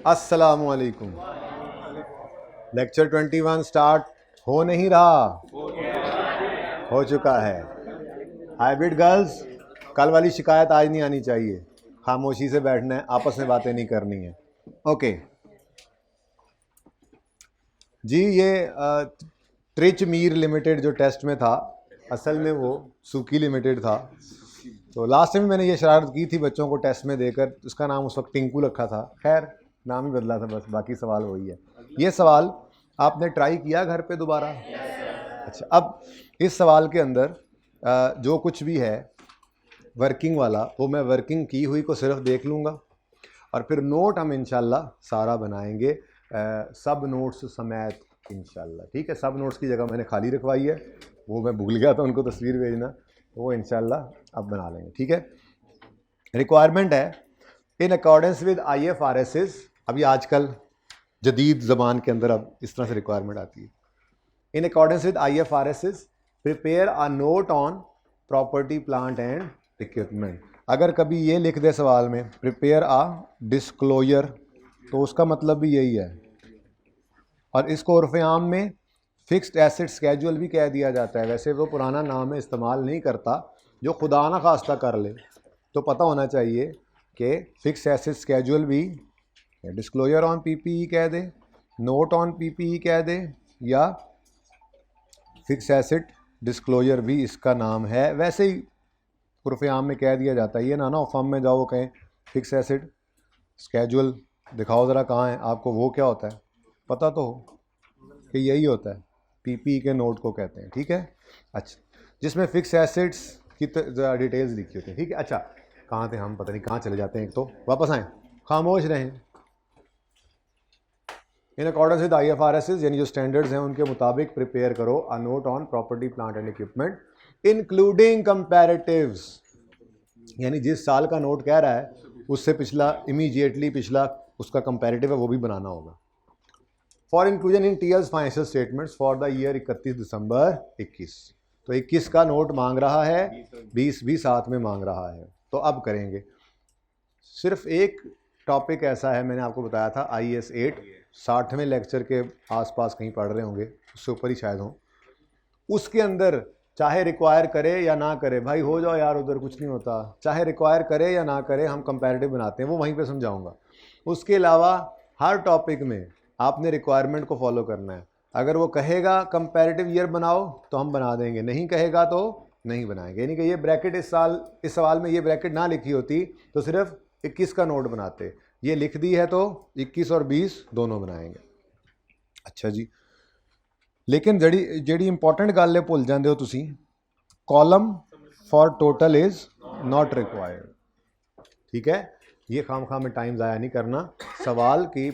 अस्सलामुअलैकुम। Lecture 21 start हो नहीं रहा, हो चुका है। हाइब्रिड गर्ल्स, कल वाली शिकायत आज नहीं आनी चाहिए। खामोशी से बैठना है, आपस में बातें नहीं करनी है। ओके जी, ये ट्रिच मीर लिमिटेड जो टेस्ट में था, असल में वो सूकी लिमिटेड था। तो लास्ट टाइम मैंने ये शरारत की थी बच्चों को टेस्ट में देकर, उसका नाम उस वक्त टिंकू रखा था। खैर नाम ही बदला था बस, बाकी सवाल वही है। ये सवाल आपने ट्राई किया घर पे दोबारा? अच्छा, अब इस सवाल के अंदर जो कुछ भी है वर्किंग वाला, वो मैं वर्किंग की हुई को सिर्फ देख लूँगा और फिर नोट हम इंशाल्लाह सारा बनाएंगे, सब नोट्स समेत इंशाल्लाह। ठीक है, सब नोट्स की जगह मैंने खाली रखवाई है, वो मैं भूल गया था उनको तस्वीर भेजना, तो वो इंशाल्लाह अब बना लेंगे। ठीक है, रिक्वायरमेंट है इन अकॉर्डेंस विद IFRS। अभी आजकल जदीद ज़बान के अंदर अब इस तरह से रिक्वायरमेंट आती है। In accordance with IFRS prepare a note on property plant and equipment. अगर कभी ये लिख दे सवाल में प्रिपेयर अ डिस्क्लोजर, तो उसका मतलब भी यही है। और इसको उर्फ़ आम में फिक्स्ड एसेट स्केड्यूल भी कह दिया जाता है। वैसे वो पुराना नाम है, इस्तेमाल नहीं करता। जो खुदा ना खास्ता कर ले तो पता होना चाहिए कि फिक्स्ड एसेट स्केड्यूल भी डिस्क्लोजर ऑन PPE कह दे, नोट ऑन PPE कह दे, या फिक्स एसेट डिस्क्लोजर भी इसका नाम है। वैसे ही उर्फ़ आम में कह दिया जाता है। ये ना फॉर्म में जाओ कहें फिक्स एसेट स्केड्यूल दिखाओ ज़रा कहाँ है, आपको वो क्या होता है पता तो हो कि यही होता है, PPE के नोट को कहते हैं। ठीक है, अच्छा, जिसमें फिक्स एसेट्स की डिटेल्स लिखी होती है। ठीक है, अच्छा कहाँ थे हम, पता नहीं कहाँ चले जाते हैं। एक तो वापस आएँ, खामोश रहें। इन अकॉर्डेंस विद IFRS, यानी जो स्टैंडर्ड्स हैं उनके मुताबिक प्रिपेयर करो a note on property plant and equipment including comparatives. यानी जिस साल का नोट कह रहा है उससे पिछला, इमीडिएटली पिछला उसका कंपैरेटिव है, वो भी बनाना होगा। For inclusion in TL's financial statements for the year 31 दिसंबर 21। तो 21 का नोट मांग रहा है, 20 भी साथ में मांग रहा है। तो अब करेंगे। सिर्फ एक टॉपिक ऐसा है, मैंने आपको बताया था IAS 8, 60वें लेक्चर के आसपास कहीं पढ़ रहे होंगे, उससे ऊपर ही शायद हो। उसके अंदर चाहे रिक्वायर करे या ना करे, भाई हो जाओ यार उधर, कुछ नहीं होता। चाहे रिक्वायर करे या ना करे, हम कंपैरेटिव बनाते हैं, वो वहीं पे समझाऊंगा। उसके अलावा हर टॉपिक में आपने रिक्वायरमेंट को फॉलो करना है। अगर वो कहेगा कंपैरेटिव ईयर बनाओ तो हम बना देंगे, नहीं कहेगा तो नहीं बनाएंगे। यानी कि ये ब्रैकेट इस सवाल में ये ब्रैकेट ना लिखी होती तो सिर्फ 21 का नोट बनाते। ये लिख दी है तो 21 और 20 दोनों बनाएंगे। अच्छा जी, लेकिन ਜਿਹੜੀ इंपॉर्टेंट गल है भुल जाते हो तुसी, column for total is not required. ठीक है, ये खाम में टाइम ज़ाया नहीं करना। सवाल की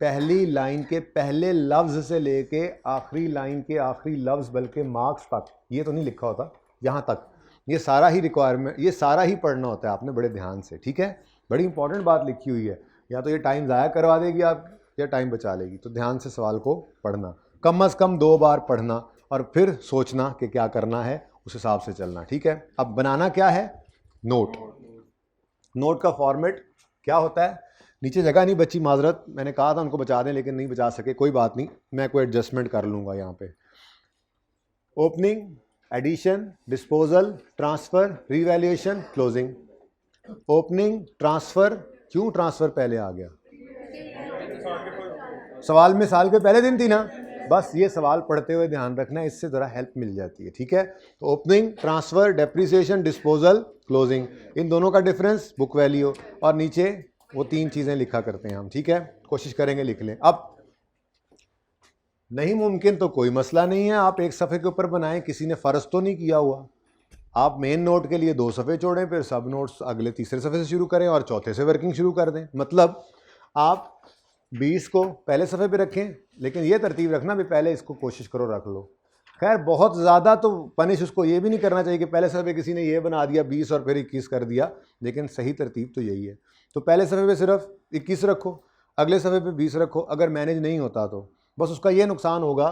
पहली लाइन के पहले लफ्ज़ से लेके आखिरी लाइन के आखिरी लफ्ज़, बल्कि मार्क्स तक, ये तो नहीं लिखा होता यहाँ तक, ये सारा ही रिक्वायरमेंट, ये सारा ही पढ़ना होता है आपने बड़े ध्यान से। ठीक है, बड़ी इंपॉर्टेंट बात लिखी हुई है, या तो ये टाइम ज़ाया करवा देगी आप या टाइम बचा लेगी। तो ध्यान से सवाल को पढ़ना, कम से कम 2 बार पढ़ना और फिर सोचना कि क्या करना है, उस हिसाब से चलना। ठीक है, अब बनाना क्या है, नोट। नोट का फॉर्मेट क्या होता है, नीचे जगह नहीं बची, माजरत, मैंने कहा था उनको बचा दें लेकिन नहीं बचा सके, कोई बात नहीं, मैं कोई एडजस्टमेंट कर लूँगा यहाँ पे। Opening, addition, disposal, transfer, revaluation, closing. Opening, transfer, क्यों ट्रांसफ़र पहले आ गया, सवाल में साल के पहले दिन थी ना, बस ये सवाल पढ़ते हुए ध्यान रखना है, इससे ज़रा हेल्प मिल जाती है। ठीक है, तो opening, transfer, depreciation, disposal, closing, इन दोनों का डिफरेंस बुक वैल्यू, और नीचे वो 3 चीज़ें लिखा करते हैं हम। ठीक है, कोशिश करेंगे लिख लें। अब नहीं मुमकिन तो कोई मसला नहीं है, आप एक सफ़े के ऊपर बनाएं, किसी ने फ़र्ज तो नहीं किया हुआ। आप मेन नोट के लिए 2 सफ़े छोड़ें, फिर सब नोट्स अगले तीसरे सफ़े से शुरू करें और चौथे से वर्किंग शुरू कर दें। मतलब आप 20 को पहले सफ़े पे रखें, लेकिन ये तरतीब रखना भी पहले इसको कोशिश करो रख लो। खैर बहुत ज़्यादा तो पनिश उसको ये भी नहीं करना चाहिए कि पहले सफ़े किसी ने ये बना दिया 20 और फिर 21 कर दिया, लेकिन सही तरतीब तो यही है। तो पहले सफ़े पे सिर्फ 21 रखो, अगले सफ़े पे 20 रखो। अगर मैनेज नहीं होता तो बस उसका ये नुकसान होगा,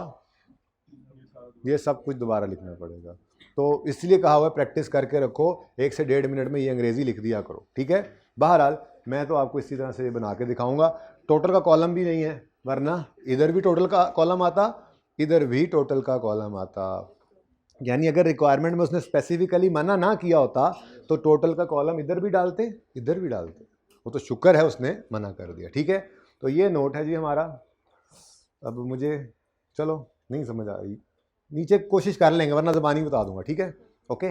ये सब कुछ दोबारा लिखना पड़ेगा। तो इसलिए कहा हुआ है प्रैक्टिस करके रखो, 1 से 1.5 मिनट में ये अंग्रेज़ी लिख दिया करो। ठीक है, बहरहाल मैं तो आपको इसी तरह से बना के दिखाऊंगा। टोटल का कॉलम भी नहीं है, वरना इधर भी टोटल का कॉलम आता, इधर भी टोटल का कॉलम आता। यानी अगर रिक्वायरमेंट में उसने स्पेसिफिकली मना ना किया होता तो टोटल का कॉलम इधर भी डालते, इधर भी डालते। वो तो शुक्र है उसने मना कर दिया। ठीक है, तो ये नोट है जी हमारा। अब मुझे चलो नहीं समझ आ रही, नीचे कोशिश कर लेंगे वरना ज़बानी बता दूंगा। ठीक है, ओके।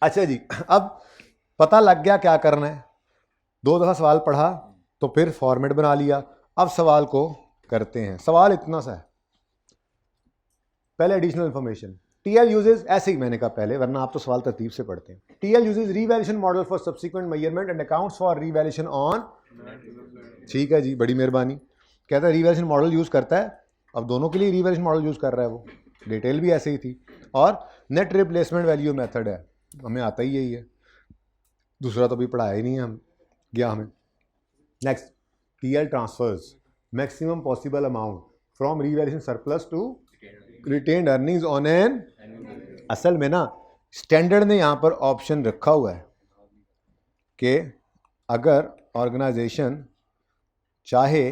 अच्छा जी, अब पता लग गया क्या करना है, 2 दफ़ा सवाल पढ़ा तो फिर फॉर्मेट बना लिया। अब सवाल को करते हैं। सवाल इतना सा है, पहले एडिशनल इन्फॉर्मेशन। टीएल यूजेस, ऐसे ही मैंने कहा पहले, वरना आप तो सवाल तरतीब से पढ़ते हैं। TL uses revaluation model for subsequent measurement and accounts for revaluation on. ठीक है जी, बड़ी मेहरबानी। कहता है रीवैल्यूएशन मॉडल यूज करता है, अब दोनों के लिए रीवैल्यूएशन मॉडल यूज कर रहा है वो, डिटेल भी ऐसे ही थी। और नेट रिप्लेसमेंट वैल्यू मेथड है, हमें आता ही यही है, दूसरा तो अभी पढ़ाया ही नहीं है हम गया हमें। Next, TL transfers maximum possible amount from revaluation surplus to retained earnings on an. असल में ना स्टैंडर्ड ने यहाँ पर ऑप्शन रखा हुआ है कि अगर ऑर्गेनाइजेशन चाहे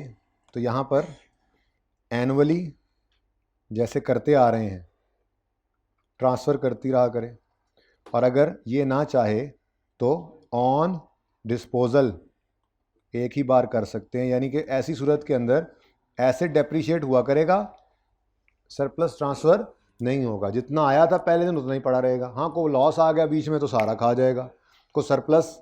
तो यहाँ पर एनुअली जैसे करते आ रहे हैं ट्रांसफ़र करती रहा करें, और अगर ये ना चाहे तो ऑन डिस्पोजल एक ही बार कर सकते हैं। यानी कि ऐसी सूरत के अंदर एसेट डेप्रीशिएट हुआ करेगा, सरप्लस ट्रांसफ़र नहीं होगा। जितना आया था पहले दिन उतना ही पड़ा रहेगा। हाँ, कोई लॉस आ गया बीच में तो सारा खा जाएगा, कोई सरप्लस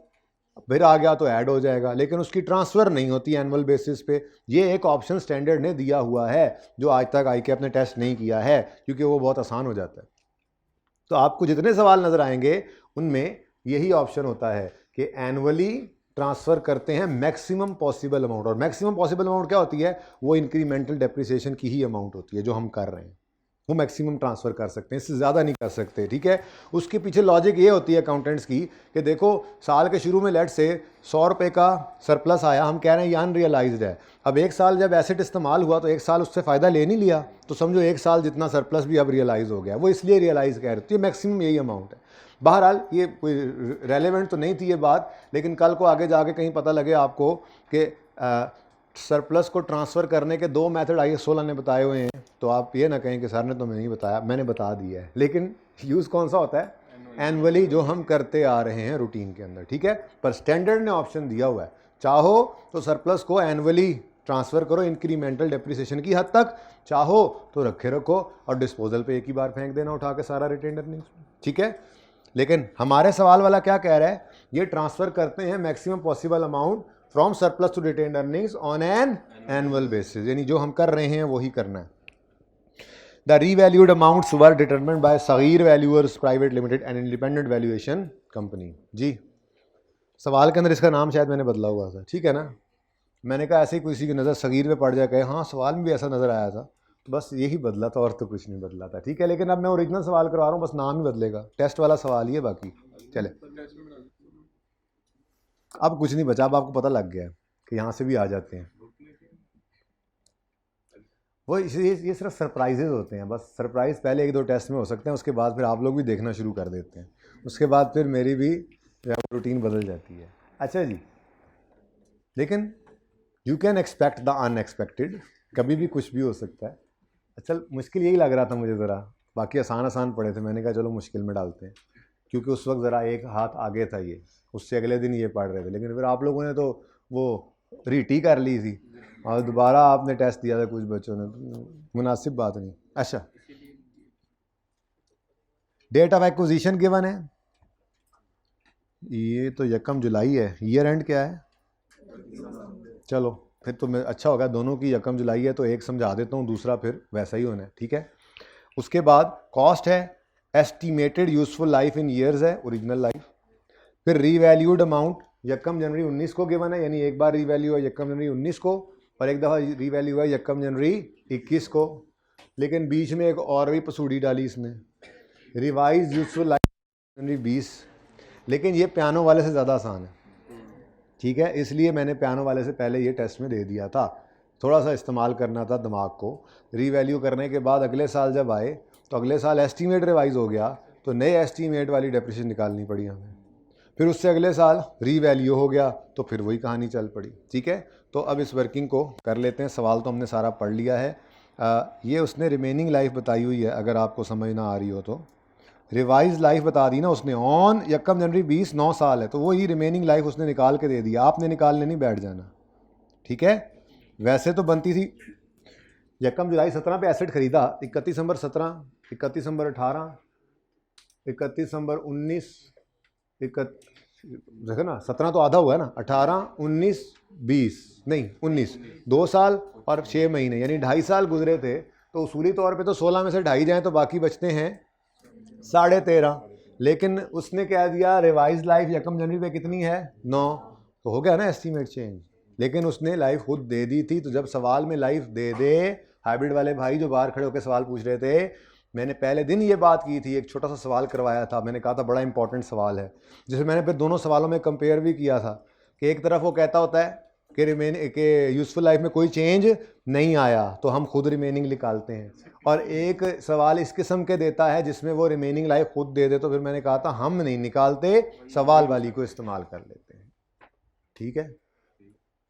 फिर आ गया तो ऐड हो जाएगा, लेकिन उसकी ट्रांसफ़र नहीं होती एनुअल बेसिस पे। ये एक ऑप्शन स्टैंडर्ड ने दिया हुआ है जो आज तक आई के अपने टेस्ट नहीं किया है, क्योंकि वो बहुत आसान हो जाता है। तो आपको जितने सवाल नज़र आएंगे उनमें यही ऑप्शन होता है कि एनुअली ट्रांसफ़र करते हैं मैक्सिमम पॉसिबल अमाउंट। और मैक्सिमम पॉसिबल अमाउंट क्या होती है, वो इंक्रीमेंटल डेप्रिसिएशन की ही अमाउंट होती है जो हम कर रहे हैं, वो मैक्सिमम ट्रांसफ़र कर सकते हैं, इससे ज़्यादा नहीं कर सकते। ठीक है, उसके पीछे लॉजिक ये होती है अकाउंटेंट्स की कि देखो साल के शुरू में लेट से 100 रुपये का सरप्लस आया, हम कह रहे हैं ये अनरियलाइज्ड है। अब एक साल जब एसेट इस्तेमाल हुआ तो एक साल उससे फ़ायदा ले नहीं लिया, तो समझो एक साल जितना सरप्लस भी अब रियलाइज़ हो गया, वो इसलिए रियलाइज़ कह रहे थे, मैक्सिमम यही अमाउंट है। बहरहाल ये कोई रेलेवेंट तो नहीं थी ये बात, लेकिन कल को आगे जाके कहीं पता लगे आपको कि सरप्लस को ट्रांसफ़र करने के 2 मेथड IAS 16 ने बताए हुए हैं, तो आप ये ना कहें कि सर ने तो नहीं बताया, मैंने बता दिया है। लेकिन यूज़ कौन सा होता है, एनुअली, जो हम करते आ रहे हैं रूटीन के अंदर। ठीक है, पर स्टैंडर्ड ने ऑप्शन दिया हुआ है, चाहो तो सरप्लस को एनुअली ट्रांसफ़र करो इंक्रीमेंटल डेप्रिसिएशन की हद तक, चाहो तो रखे रखो और डिस्पोजल पे एक ही बार फेंक देना उठा के सारा रिटेन्ड अर्निंग्स। ठीक है, लेकिन हमारे सवाल वाला क्या कह रहा है, ये ट्रांसफ़र करते हैं maximum possible amount from surplus to retained earnings on an annual basis, यानी जो हम कर रहे हैं वही करना है। The revalued amounts were determined by Sagir valuers private limited and independent valuation company. जी, सवाल के अंदर इसका नाम शायद मैंने बदला हुआ था, ठीक है ना। मैंने कहा ऐसे ही किसी की नज़र सगीर पे पड़ जाए, कहे हाँ सवाल में भी ऐसा नज़र आया था, बस यही बदला था और तो कुछ नहीं बदला था। ठीक है, लेकिन अब मैं ओरिजिनल सवाल करवा रहा हूँ, बस नाम ही बदलेगा, टेस्ट वाला सवाल ही है, बाकी चले। अब कुछ नहीं बचा, अब आपको पता लग गया कि यहाँ से भी आ जाते हैं। वो ये सिर्फ सरप्राइजेज होते हैं, बस सरप्राइज़ पहले 1-2 टेस्ट में हो सकते हैं, उसके बाद फिर आप लोग भी देखना शुरू कर देते हैं, उसके बाद फिर मेरी भी रूटीन बदल जाती है। अच्छा जी, लेकिन you can expect the unexpected, कभी भी कुछ भी हो सकता है। अच्छा, मुश्किल यही लग रहा था मुझे ज़रा, बाकी आसान पड़े थे, मैंने कहा चलो मुश्किल में डालते हैं, क्योंकि उस वक्त ज़रा एक हाथ आगे था ये, उससे अगले दिन ये पढ़ रहे थे, लेकिन फिर आप लोगों ने तो वो रीटी कर ली थी और दोबारा आपने टेस्ट दिया था कुछ बच्चों ने, तो मुनासिब बात नहीं। अच्छा, डेट ऑफ एक्विजिशन गिवन है, ये तो 1 जुलाई है। ईयर एंड क्या है, चलो फिर तो मैं अच्छा होगा, दोनों की 1 जुलाई है तो एक समझा देता हूँ, दूसरा फिर वैसा ही होना है। ठीक है, उसके बाद कॉस्ट है, estimated useful life in years है, ओरिजिनल लाइफ। फिर रीवैल्यूड अमाउंट 1 जनवरी 19 को गिवन है, यानी एक बार रीवैल्यू है 1 जनवरी 19 को, और एक दफ़ा रीवैल्यू है 1 जनवरी 21 को। लेकिन बीच में एक और भी पसूड़ी डाली इसने, रिवाइज यूजफुल लाइफ जनवरी 20, लेकिन ये पियानो वाले से ज़्यादा आसान है। ठीक है, इसलिए मैंने पियानो वाले से पहले ये टेस्ट में दे दिया था, थोड़ा सा इस्तेमाल करना था दिमाग को। रीवैल्यू करने के बाद अगले साल जब आए तो अगले साल एस्टीमेट रिवाइज हो गया, तो नए एस्टीमेट वाली डेप्रिसिएशन निकालनी पड़ी हमें। फिर उससे अगले साल रीवैल्यू हो गया तो फिर वही कहानी चल पड़ी। ठीक है, तो अब इस वर्किंग को कर लेते हैं। सवाल तो हमने सारा पढ़ लिया है। ये उसने रिमेनिंग लाइफ बताई हुई है, अगर आपको समझ ना आ रही हो तो। रिवाइज लाइफ बता दी ना उसने, ऑन 1 जनवरी 20 9 साल है, तो वो ही रिमेनिंग लाइफ उसने निकाल के दे दी, आपने निकालने नहीं बैठ जाना, ठीक है। वैसे तो बनती थी 1 जुलाई 17 पे एसेट खरीदा, 31 दिसंबर 17, 31 दिसंबर 18, 31 दिसंबर 19, देखो ना 17 तो आधा हुआ है ना, 18 19 20 नहीं 19, 2 साल और 6 महीने, यानी 2.5 साल गुजरे थे। तो उसूली तौर पे तो 16 में से 2.5 जाएँ तो बाकी बचते हैं 13.5। लेकिन उसने कह दिया रिवाइज लाइफ 1 जनवरी पे कितनी है 9, तो हो गया ना एस्टीमेट चेंज। लेकिन उसने लाइफ खुद दे दी थी। तो जब सवाल में लाइफ दे दे, हाइब्रिड वाले भाई जो बाहर खड़े होकर सवाल पूछ रहे थे, मैंने पहले दिन ये बात की थी, एक छोटा सा सवाल करवाया था, मैंने कहा था बड़ा इंपॉर्टेंट सवाल है, जिसे मैंने फिर दोनों सवालों में कंपेयर भी किया था कि एक तरफ वो कहता होता है कि यूजफुल लाइफ में कोई चेंज नहीं आया तो हम खुद रिमेनिंग निकालते हैं, और एक सवाल इस किस्म के देता है जिसमें वो रिमेनिंग लाइफ खुद दे दे, तो फिर मैंने कहा था हम नहीं निकालते, सवाल वाली को इस्तेमाल कर लेते हैं। ठीक है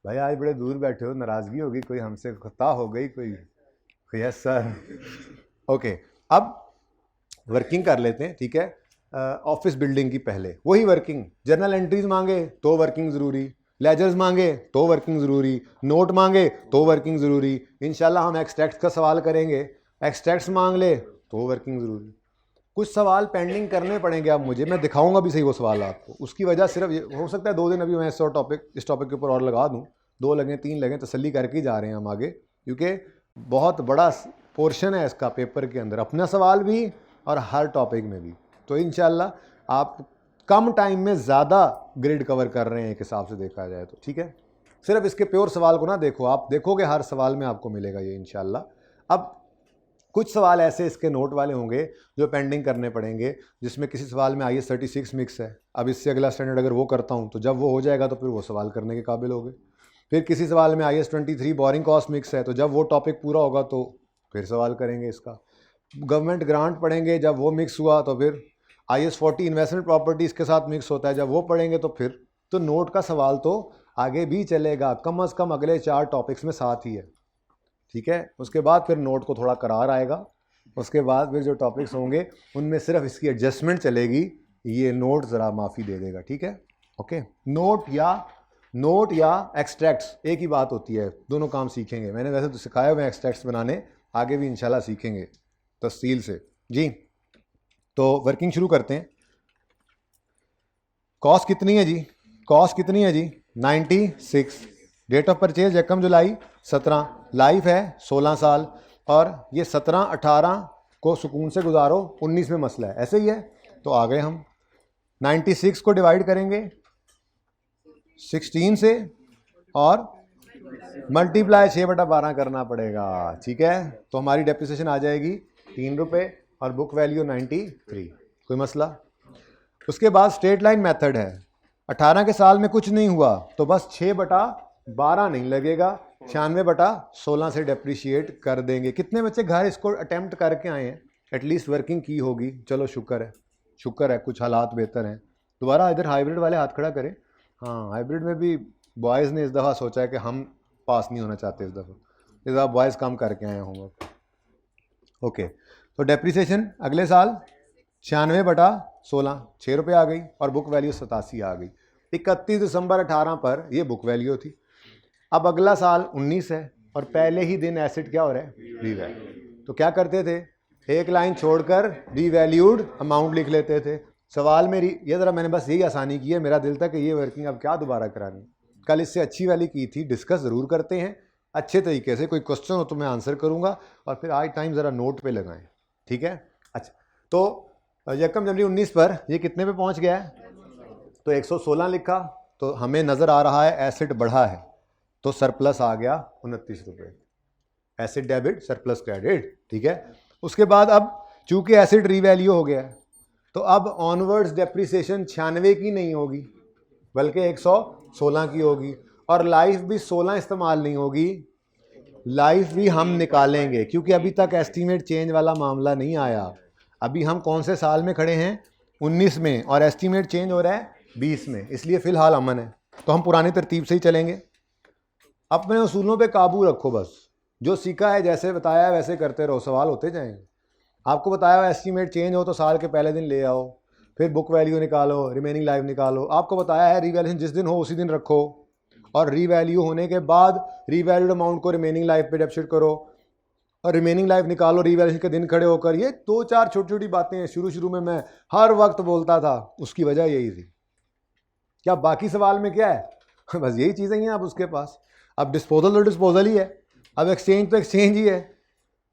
भाई, आज बड़े दूर बैठे हो, नाराज़गी होगी कोई हमसे, खता हो गई कोई? Yes sir. ओके, अब वर्किंग कर लेते हैं, ठीक है। ऑफिस बिल्डिंग की पहले वही वर्किंग, जर्नल एंट्रीज मांगे तो वर्किंग ज़रूरी, लेजर्स मांगे तो वर्किंग ज़रूरी, नोट मांगे तो वर्किंग ज़रूरी, इंशाल्लाह हम एक्सट्रैक्ट्स का सवाल करेंगे, एक्सट्रैक्ट्स मांग ले तो वर्किंग ज़रूरी। कुछ सवाल पेंडिंग करने पड़ेंगे अब मुझे, मैं दिखाऊंगा भी सही वो सवाल आपको। उसकी वजह सिर्फ ये हो सकता है 2 दिन अभी मैं इस टॉपिक के ऊपर और लगा दूँ, 2 लगे 3 लगे, तसल्ली करके ही जा रहे हैं हम आगे, क्योंकि बहुत बड़ा पोर्शन है इसका पेपर के अंदर, अपना सवाल भी और हर टॉपिक में भी। तो इंशाल्लाह आप कम टाइम में ज़्यादा ग्रिड कवर कर रहे हैं एक हिसाब से देखा जाए तो, ठीक है। सिर्फ इसके प्योर सवाल को ना देखो, आप देखोगे हर सवाल में आपको मिलेगा ये इंशाल्लाह। अब कुछ सवाल ऐसे इसके नोट वाले होंगे जो पेंडिंग करने पड़ेंगे, जिसमें किसी सवाल में IS 36 मिक्स है, अब इससे अगला स्टैंडर्ड अगर वो करता हूँ तो जब वो हो जाएगा तो फिर वो सवाल करने के काबिल होगे। फिर किसी सवाल में IS 23 बोरिंग कॉस्ट मिक्स है, तो जब वो टॉपिक पूरा होगा तो फिर सवाल करेंगे इसका। गवर्नमेंट ग्रांट पढ़ेंगे, जब वो मिक्स हुआ तो फिर IS 40 इन्वेस्टमेंट प्रॉपर्टी इसके साथ मिक्स होता है, जब वो पढ़ेंगे तो फिर तो नोट का सवाल तो आगे भी चलेगा, कम अज़ कम अगले 4 टॉपिक्स में साथ ही है, ठीक है। उसके बाद फिर नोट को थोड़ा करार आएगा, उसके बाद फिर जो टॉपिक्स होंगे उनमें सिर्फ इसकी एडजस्टमेंट चलेगी, ये नोट ज़रा माफ़ी दे देगा, ठीक है। ओके, नोट या एक्सट्रैक्ट्स एक ही बात होती है, दोनों काम सीखेंगे। मैंने वैसे तो सिखाया हुए एक्सट्रैक्ट्स बनाने, आगे भी इंशाल्लाह सीखेंगे तफसील से जी। तो वर्किंग शुरू करते हैं। कॉस्ट कितनी है जी? कॉस्ट कितनी है जी? 96। डेट ऑफ परचेज 1 जुलाई 17, लाइफ है 16 साल, और ये 17-18 को सुकून से गुजारो, 19 में मसला है, ऐसे ही है। तो आ गए हम 96 को डिवाइड करेंगे 16 से और मल्टीप्लाई 6/12 करना पड़ेगा, ठीक है। तो हमारी डेप्रिसिएशन आ जाएगी 3 रुपये और बुक वैल्यू 93, कोई मसला। उसके बाद स्ट्रेट लाइन मेथड है, 18 के साल में कुछ नहीं हुआ तो बस 6/12 नहीं लगेगा, 96/16 से डेप्रिशिएट कर देंगे। कितने बच्चे घर इसको अटेम्प्ट करके आए हैं? एटलीस्ट वर्किंग की होगी, चलो शुक्र है, कुछ हालात बेहतर हैं। दोबारा इधर हाइब्रिड वाले हाथ खड़ा करें। हाँ, हाइब्रिड में भी बॉयज़ ने इस दफ़ा सोचा है कि हम पास नहीं होना चाहते इस दफ़ा बॉयज़ कम करके आए होंगे। ओके, तो डेप्रिसिएशन अगले साल 96/16, 6 रुपये आ गई, और बुक वैल्यू 87 आ गई। 31 दिसंबर 18 पर ये बुक वैल्यू थी। अब अगला साल 19 है और पहले ही दिन एसेट क्या हो रहा है? रीवैल्यू। तो क्या करते थे, एक लाइन छोड़कर रीवैल्यूड अमाउंट लिख लेते थे सवाल में। ये ज़रा मैंने बस यही आसानी की है, मेरा दिल था कि ये वर्किंग अब क्या दोबारा करानी, कल इससे अच्छी वाली की थी, डिस्कस ज़रूर करते हैं अच्छे तरीके से। कोई क्वेश्चन हो तो मैं आंसर करूँगा, और फिर आज टाइम ज़रा नोट पे लगाएं, ठीक है। अच्छा, तो 1 जनवरी 19 पर ये कितने पे पहुँच गया है? तो 116 लिखा, तो हमें नज़र आ रहा है एसेट बढ़ा है, तो सरप्लस आ गया 29 रुपये, एसेट डेबिट सरप्लस क्रेडिट, ठीक है। उसके बाद अब चूंकि एसेट रीवैल्यू हो गया है, तो अब ऑनवर्ड्स डेप्रिसिएशन 96 की नहीं होगी बल्कि 116 की होगी, और लाइफ भी 16 इस्तेमाल नहीं होगी, लाइफ भी हम निकालेंगे, क्योंकि अभी तक एस्टीमेट चेंज वाला मामला नहीं आया। अभी हम कौन से साल में खड़े हैं? 19 में, और एस्टीमेट चेंज हो रहा है 20 में, इसलिए फ़िलहाल अमन है। तो हम पुरानी तरतीब से ही चलेंगे। अपने उसूलों पे काबू रखो, बस जो सीखा है जैसे बताया है वैसे करते रहो, सवाल होते जाएंगे। आपको बताया हुआ एस्टीमेट चेंज हो तो साल के पहले दिन ले आओ, फिर बुक वैल्यू निकालो, रिमेनिंग लाइफ निकालो। आपको बताया है रीवैल्यूएशन जिस दिन हो उसी दिन रखो, और रीवैल्यू होने के बाद रीवैल्यूड अमाउंट को रिमेनिंग लाइफ पे डेबिट करो और रिमेनिंग लाइफ निकालो रिवैल्यूएशन के दिन खड़े होकर। ये 2-4 छोटी छोटी बातें हैं, शुरू में मैं हर वक्त बोलता था, उसकी वजह यही थी। क्या बाकी सवाल में क्या है बस यही चीज़ें हैं। अब उसके पास अब डिस्पोजल तो डिस्पोजल ही है, अब एक्सचेंज तो एक्सचेंज ही है,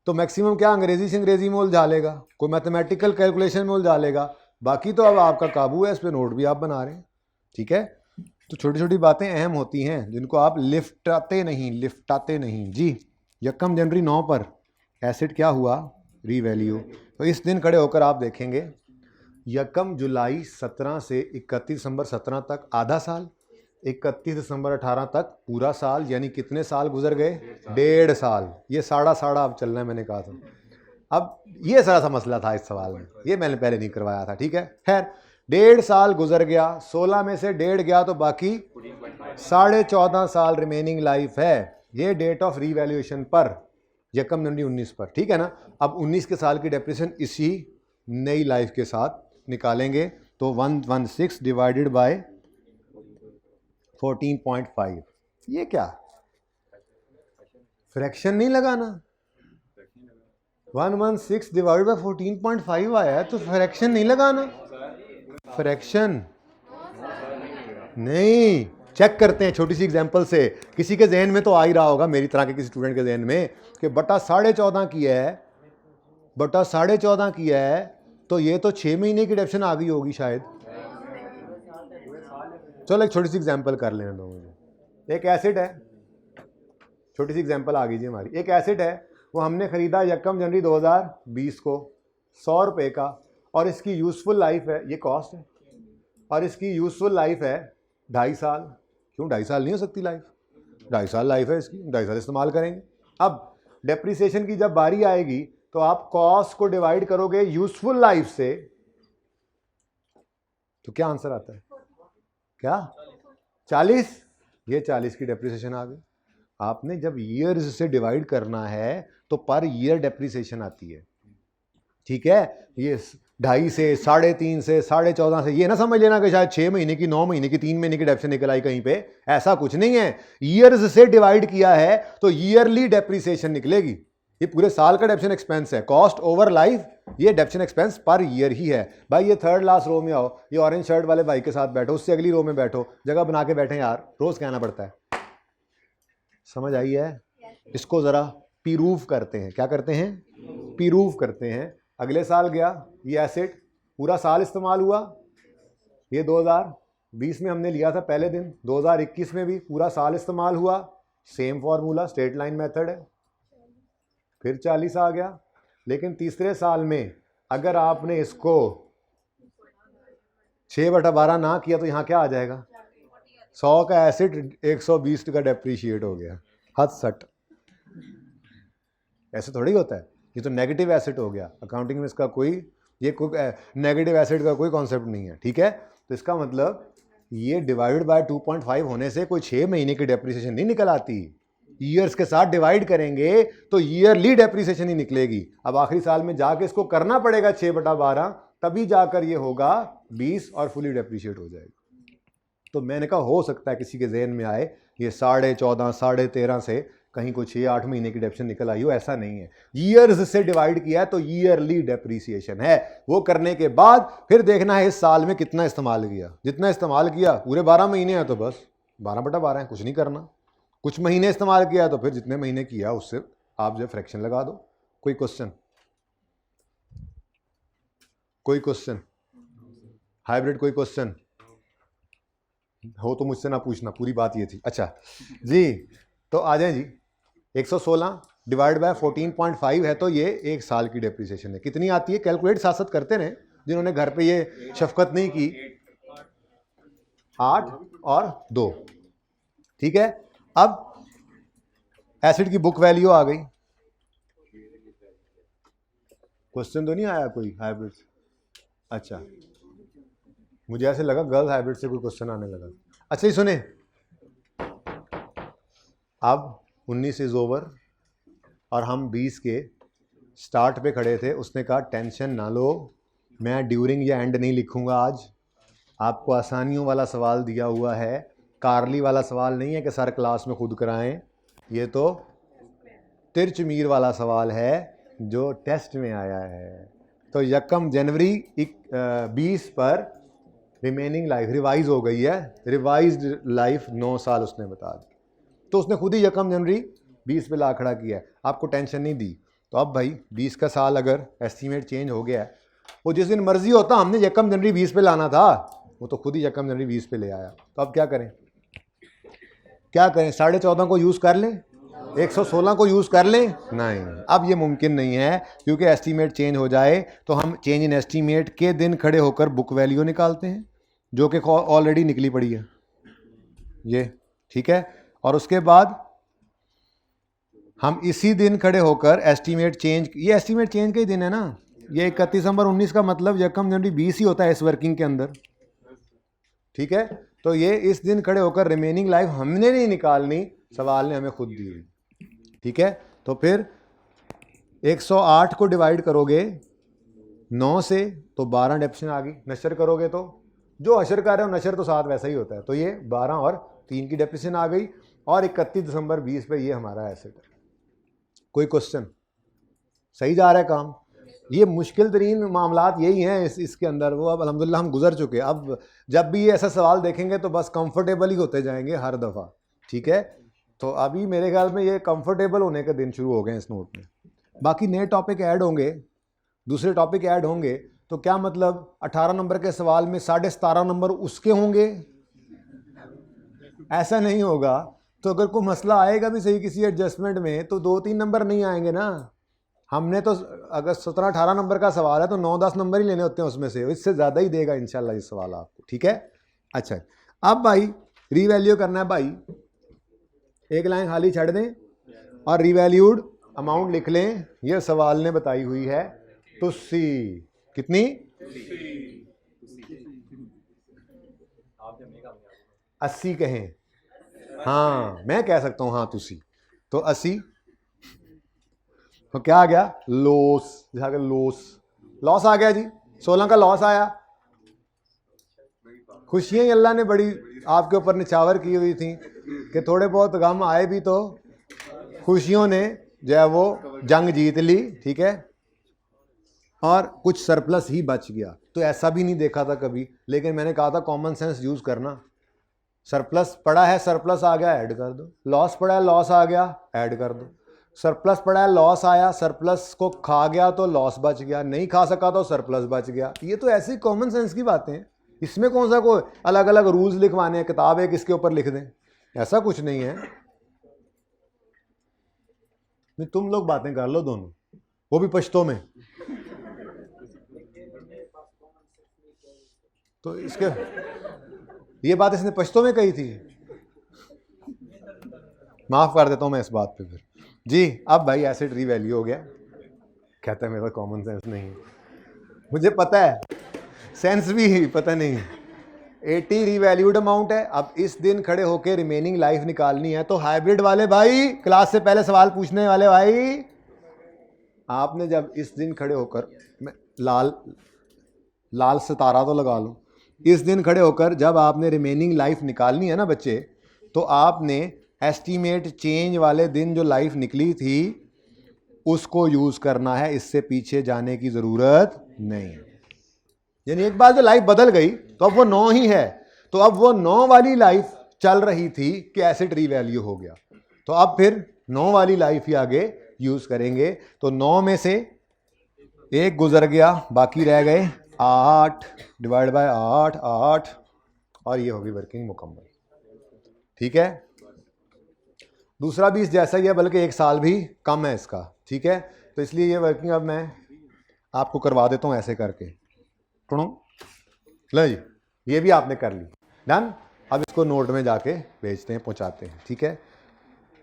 तो मैक्सिमम क्या अंग्रेजी से अंग्रेजी में उलझा लेगा, कोई मैथमेटिकल कैलकुलेशन में उलझा लेगा, बाकी तो अब आपका काबू है, इस पर नोट भी आप बना रहे हैं। ठीक है, तो छोटी छोटी बातें अहम होती हैं जिनको आप लिफ्टाते नहीं जी। यकम जनवरी 9 पर एसेट क्या हुआ, रीवैल्यू। तो इस दिन खड़े होकर आप देखेंगे यकम जुलाई 17 से 31 दिसंबर 17 तक आधा साल, 31 दिसंबर 18 तक पूरा साल, यानी कितने साल गुजर गए, 1.5 साल। ये साढ़ा अब चलना है, मैंने कहा था। अब ये सारा सा मसला था इस सवाल में, ये मैंने पहले नहीं करवाया था। ठीक है, खैर 1.5 साल गुजर गया, 16 में से 1.5 गया तो बाकी 14.5 साल रिमेनिंग लाइफ है। ये डेट ऑफ रीवैल्यूएशन पर यकम जनवरी 19 पर। ठीक है ना। अब 19 के साल की डेप्रिसिएशन इसी नई लाइफ के साथ निकालेंगे, तो 116 डिवाइडेड बाय 14.5। ये क्या फ्रैक्शन नहीं लगाना, 116 डिवाइडेड बाय 14.5 आया है तो फ्रैक्शन नहीं लगाना, फ्रैक्शन नहीं। चेक करते हैं छोटी सी एग्जांपल से, किसी के जहन में तो आ ही रहा होगा, मेरी तरह के किसी स्टूडेंट के जहन में, कि बटा 14.5 किया है, बटा 14.5 किया है, तो ये तो 6 महीने की डेप्शन आ गई होगी शायद। चलो एक छोटी सी एग्जांपल कर लेने दो मुझे। एक एसेट है, छोटी सी एग्जांपल आ गई जी हमारी। एक एसेट है, वो हमने खरीदा यकम जनवरी 2020 को 100 रुपये का, और इसकी यूजफुल लाइफ है, ये कॉस्ट है, और इसकी यूजफुल लाइफ है 2.5 साल। क्यों 2.5 साल नहीं हो सकती लाइफ, 2.5 साल लाइफ है इसकी, 2.5 साल इस्तेमाल करेंगे। अब डेप्रिसिएशन की जब बारी आएगी तो आप कॉस्ट को डिवाइड करोगे यूजफुल लाइफ से, तो क्या आंसर आता है, क्या 40। ये 40 की डेप्रिसिएशन आ गई। आपने जब ईयर्स से डिवाइड करना है तो पर ईयर डेप्रिसिएशन आती है। ठीक है, ये 2.5 से 3.5 से 14.5 से ये ना समझ लेना कि शायद 6 महीने की, 9 महीने की, 3 महीने की डेप्रिसिएशन निकल आई कहीं पे, ऐसा कुछ नहीं है। ईयर्स से डिवाइड किया है तो ईयरली डेप्रिसिएशन निकलेगी। ये पूरे साल का डेप्रिसिएशन एक्सपेंस है, कॉस्ट ओवर लाइफ, ये डेप्रिसिएशन एक्सपेंस पर ईयर ही है। भाई ये थर्ड लास्ट रो में आओ, ये ऑरेंज शर्ट वाले भाई के साथ बैठो, उससे अगली रो में बैठो, जगह बना के बैठे यार, रोज कहना पड़ता है। समझ आई है? इसको जरा प्रूव करते हैं, क्या करते हैं, प्रूव करते हैं। अगले साल गया ये एसेट, पूरा साल इस्तेमाल हुआ, ये 2020 में हमने लिया था पहले दिन, 2021 में भी पूरा साल इस्तेमाल हुआ, same formula, straight line method है, फिर 40 आ गया। लेकिन तीसरे साल में अगर आपने इसको 6/12 ना किया तो यहाँ क्या आ जाएगा, 100 का एसेट 120 का डेप्रीशिएट हो गया, हद सट। ऐसे थोड़ी होता है, ये तो नेगेटिव एसेट हो गया। अकाउंटिंग में इसका कोई, ये कोई नेगेटिव एसेट का कोई कॉन्सेप्ट नहीं है। ठीक है, तो इसका मतलब ये डिवाइडेड बाय 2.5 होने से कोई 6 महीने की डेप्रिसिएशन नहीं निकल आती, ईयर्स के साथ डिवाइड करेंगे तो ईयरली डेप्रिसिएशन ही निकलेगी। अब आखिरी साल में जाके इसको करना पड़ेगा 6/12, तभी जाकर ये होगा 20 और फुली डेप्रिशिएट हो जाएगा। तो मैंने कहा हो सकता है किसी के जहन में आए ये 14.5, 13.5 से कहीं को 6-8 महीने की डेप्रिसिएशन निकल आई हो, ऐसा नहीं है। ईयर्स से डिवाइड किया है तो ईयरली डेप्रिसिएशन है। वो करने के बाद फिर देखना है इस साल में कितना इस्तेमाल किया, जितना इस्तेमाल किया, पूरे 12 महीने हैं तो बस 12/12 है, कुछ नहीं करना। कुछ महीने इस्तेमाल किया तो फिर जितने महीने किया उससे आप जो फ्रैक्शन लगा दो। कोई क्वेश्चन, कोई क्वेश्चन, हाइब्रिड कोई क्वेश्चन हो तो मुझसे ना पूछना, पूरी बात ये थी। अच्छा जी, तो आ जाए जी। 116 डिवाइड बाय 14.5 है तो ये 1 साल की डेप्रिसिएशन है। कितनी आती है कैलकुलेट साथ साथ करते रहे, जिन्होंने घर पे ये शफकत नहीं की। 8 और 2। ठीक है, अब एसिड की बुक वैल्यू आ गई। क्वेश्चन तो नहीं आया कोई हाइब्रिड? अच्छा, मुझे ऐसे लगा गर्ल्स हाइब्रिड से कोई क्वेश्चन आने लगा। अच्छा ये सुने, अब 19 इज़ ओवर और हम 20 के स्टार्ट पे खड़े थे। उसने कहा टेंशन ना लो, मैं ड्यूरिंग या एंड नहीं लिखूंगा आज, आपको आसानियों वाला सवाल दिया हुआ है, कारली वाला सवाल नहीं है कि सर क्लास में खुद कराएं, ये तो तिरचमीर वाला सवाल है जो टेस्ट में आया है। तो 1 जनवरी 20 पर रिमेनिंग लाइफ रिवाइज हो गई है, रिवाइज्ड लाइफ 9 साल उसने बता दी। तो उसने खुद ही 1 जनवरी 20 पे ला खड़ा किया है, आपको टेंशन नहीं दी। तो अब भाई 20 का साल अगर एस्टीमेट चेंज हो गया है, वो जिस दिन मर्जी होता, हमने 1 जनवरी 20 पे लाना था, वो तो खुद ही 1 जनवरी 20 पे ले आया। तो अब क्या करें, क्या करें? 14.5 को यूज़ कर लें, 116 को यूज़ कर लें? नहीं, अब ये मुमकिन नहीं है, क्योंकि एस्टीमेट चेंज हो जाए तो हम चेंज इन एस्टीमेट के दिन खड़े होकर बुक वैल्यू निकालते हैं, जो कि ऑलरेडी निकली पड़ी है ये, ठीक है। और उसके बाद हम इसी दिन खड़े होकर एस्टीमेट चेंज, ये एस्टीमेट चेंज का ही दिन है ना, ये 31 दिसंबर 19 का मतलब 1 जनवरी 20 ही होता है इस वर्किंग के अंदर, ठीक है। तो ये इस दिन खड़े होकर रिमेनिंग लाइफ हमने नहीं निकालनी, सवाल ने हमें खुद दी हुई, ठीक है। तो फिर 108 को डिवाइड करोगे 9 से तो 12 डेप्शन आ गई, नशर करोगे तो जो अशर कर रहे हो नशर तो साथ वैसा ही होता है, तो ये 12 और 3 की डेप्रिसिएशन आ गई, और 31 दिसंबर 20 पे ये हमारा एसेट है। कोई क्वेश्चन? सही जा रहा है काम? ये मुश्किल तरीन मामलात यही हैं इसके अंदर, वो अब अल्हम्दुलिल्लाह हम गुजर चुके हैं। अब जब भी ये ऐसा सवाल देखेंगे तो बस कंफर्टेबल ही होते जाएंगे हर दफ़ा, ठीक है। तो अभी मेरे ख्याल में ये कंफर्टेबल होने के दिन शुरू हो गए इस नोट में। बाकी नए टॉपिक ऐड होंगे, दूसरे टॉपिक ऐड होंगे, तो क्या मतलब 18 नंबर के सवाल में 17.5 नंबर उसके होंगे? ऐसा नहीं होगा। तो अगर कोई मसला आएगा भी सही किसी एडजस्टमेंट में, तो 2-3 नंबर नहीं आएंगे ना। हमने तो अगर 17-18 नंबर का सवाल है तो 9-10 नंबर ही लेने होते हैं उसमें से, इससे ज़्यादा ही देगा इंशाल्लाह इस सवाल आपको, ठीक है। अच्छा, अब भाई रीवैल्यू करना है भाई, एक लाइन खाली छड़ दें और रीवैल्यूड अमाउंट लिख लें। यह सवाल ने बताई हुई है तुसी, कितनी? 80 कहें, हाँ मैं कह सकता हूँ हाँ तुसी, तो 80। तो क्या आ गया? लॉस, लॉस आ गया जी, 16 का लॉस आया। खुशियां अल्लाह ने बड़ी आपके ऊपर निछावर की हुई थी कि थोड़े बहुत गम आए भी तो खुशियों ने जो है वो जंग जीत ली, ठीक है, और कुछ सरप्लस ही बच गया। तो ऐसा भी नहीं देखा था कभी, लेकिन मैंने कहा था कॉमन सेंस यूज करना। सरप्लस पड़ा है, सरप्लस आ गया, ऐड कर दो। लॉस पड़ा है, लॉस आ गया, ऐड कर दो। सरप्लस पड़ा है, लॉस आया, सरप्लस को खा गया तो लॉस बच गया, नहीं खा सका तो सरप्लस बच गया। ये तो ऐसी कॉमन सेंस की बातें हैं, इसमें कौन सा कोई अलग अलग रूल्स लिखवाने हैं, किताब एक इसके ऊपर लिख दें, ऐसा कुछ नहीं है। नहीं, तुम लोग बातें कर लो दोनों, वो भी पश्तो में। तो इसके ये बात इसने पश्तो में कही थी, माफ कर देता हूं मैं इस बात पे फिर जी। अब भाई एसेट रीवैल्यू हो गया, कहता है मेरा कॉमन सेंस नहीं है, मुझे पता है, सेंस भी पता नहीं। 80 रीवैल्यूड अमाउंट है। अब इस दिन खड़े होकर रिमेनिंग लाइफ निकालनी है, तो हाइब्रिड वाले भाई, क्लास से पहले सवाल पूछने वाले भाई, आपने जब इस दिन खड़े होकर, मैं लाल सितारा तो लगा लूं, इस दिन खड़े होकर जब आपने रिमेनिंग लाइफ निकालनी है ना बच्चे, तो आपने एस्टीमेट चेंज वाले दिन जो लाइफ निकली थी उसको यूज करना है, इससे पीछे जाने की जरूरत नहीं है। यानी एक बार जो लाइफ बदल गई तो अब वो 9 ही है, तो अब वो 9 वाली लाइफ चल रही थी कि एसेट रीवैल्यू हो गया, तो अब फिर 9 वाली लाइफ ही आगे यूज करेंगे। तो 9 में से 1 गुजर गया, बाकी रह गए 8 डिवाइड बाय 8 और ये होगी वर्किंग मुकम्मल, ठीक है। दूसरा भी इस जैसा ही है, बल्कि 1 साल भी कम है इसका, ठीक है। तो इसलिए ये वर्किंग अब मैं आपको करवा देता हूँ ऐसे करके, सुनो लो जी, ये भी आपने कर ली, डन। अब इसको नोट में जाके भेजते हैं, पहुँचाते हैं, ठीक है,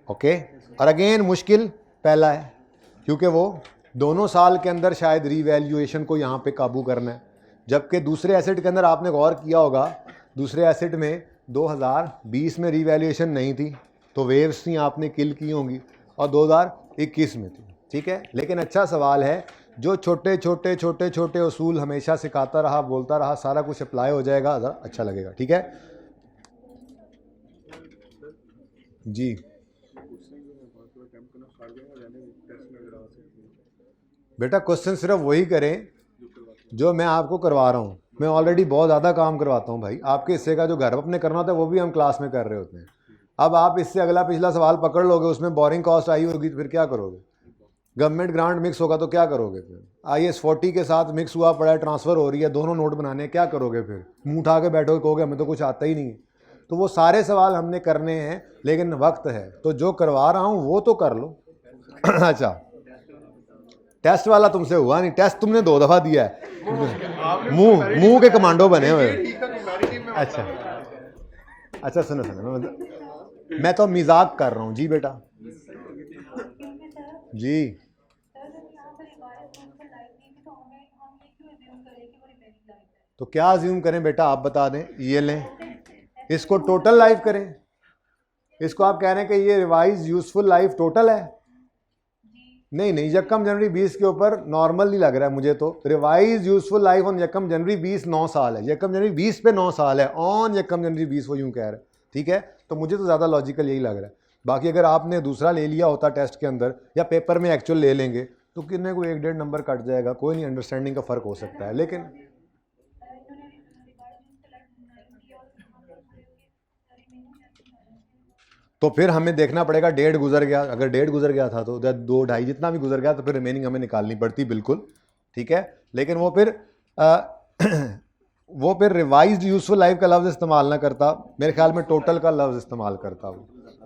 ओके। और अगेन मुश्किल पहला है, क्योंकि वो दोनों साल के अंदर शायद रीवैल्यूएशन को यहाँ पे काबू करना है, जबकि दूसरे एसेट के अंदर आपने गौर किया होगा, दूसरे एसेट में 2020 में रीवैल्यूएशन नहीं थी, तो वेव्स थी आपने किल की होंगी, और 2021 में थी, ठीक है। लेकिन अच्छा सवाल है, जो छोटे छोटे छोटे छोटे उसूल हमेशा सिखाता रहा, बोलता रहा, सारा कुछ अप्लाई हो जाएगा, ज़रा अच्छा लगेगा, ठीक है जी। बेटा क्वेश्चन सिर्फ वही करें जो मैं आपको करवा रहा हूँ। मैं ऑलरेडी बहुत ज़्यादा काम करवाता हूँ भाई, आपके हिस्से का जो घर अपने करना होता है वो भी हम क्लास में कर रहे होते हैं। अब आप इससे अगला पिछला सवाल पकड़ लोगे, उसमें बोरिंग कॉस्ट आई होगी तो फिर क्या करोगे? गवर्नमेंट ग्रांट मिक्स होगा तो क्या करोगे? फिर IAS 40 के साथ मिक्स हुआ पड़ा है, ट्रांसफ़र हो रही है, दोनों नोट बनाने, क्या करोगे? फिर मुँह उठा के बैठोगे, कहोगे हमें तो कुछ आता ही नहीं है। तो वो सारे सवाल हमने करने हैं, लेकिन वक्त है तो जो करवा रहा हूँ वो तो कर लो। अच्छा, टेस्ट वाला तुमसे हुआ नहीं, टेस्ट तुमने 2 दफ़ा दिया है, मुंह के कमांडो बने हुए। अच्छा सुनो मैं तो मजाक कर रहा हूँ जी बेटा जी। तो क्या अज्यूम करें बेटा, आप बता दें। ये लें, इसको टोटल लाइफ करें, इसको आप कह रहे हैं कि ये रिवाइज यूजफुल लाइफ टोटल है। नहीं नहीं, यकम जनवरी 20 के ऊपर नॉर्मल नहीं लग रहा है मुझे तो। रिवाइज यूजफुल लाइफ ऑन यकम जनवरी 20 9 साल है, यकम जनवरी 20 पे 9 साल है, ऑन यकम जनवरी 20 वो यूं कह रहा है, ठीक है। तो मुझे तो ज़्यादा लॉजिकल यही लग रहा है। बाकी अगर आपने दूसरा ले लिया होता टेस्ट के अंदर या पेपर में एक्चुअल ले लेंगे तो कितने को 1-1.5 नंबर कट जाएगा, कोई नहीं, अंडरस्टैंडिंग का फ़र्क हो सकता है। लेकिन तो फिर हमें देखना पड़ेगा 1.5 गुजर गया, अगर 1.5 गुजर गया था तो 2-2.5 जितना भी गुजर गया तो फिर रिमेनिंग हमें निकालनी पड़ती, बिल्कुल ठीक है। लेकिन वो फिर रिवाइज्ड यूजफुल लाइफ का लफ्ज़ इस्तेमाल ना करता, मेरे ख्याल में टोटल का लफ्ज़ इस्तेमाल करता।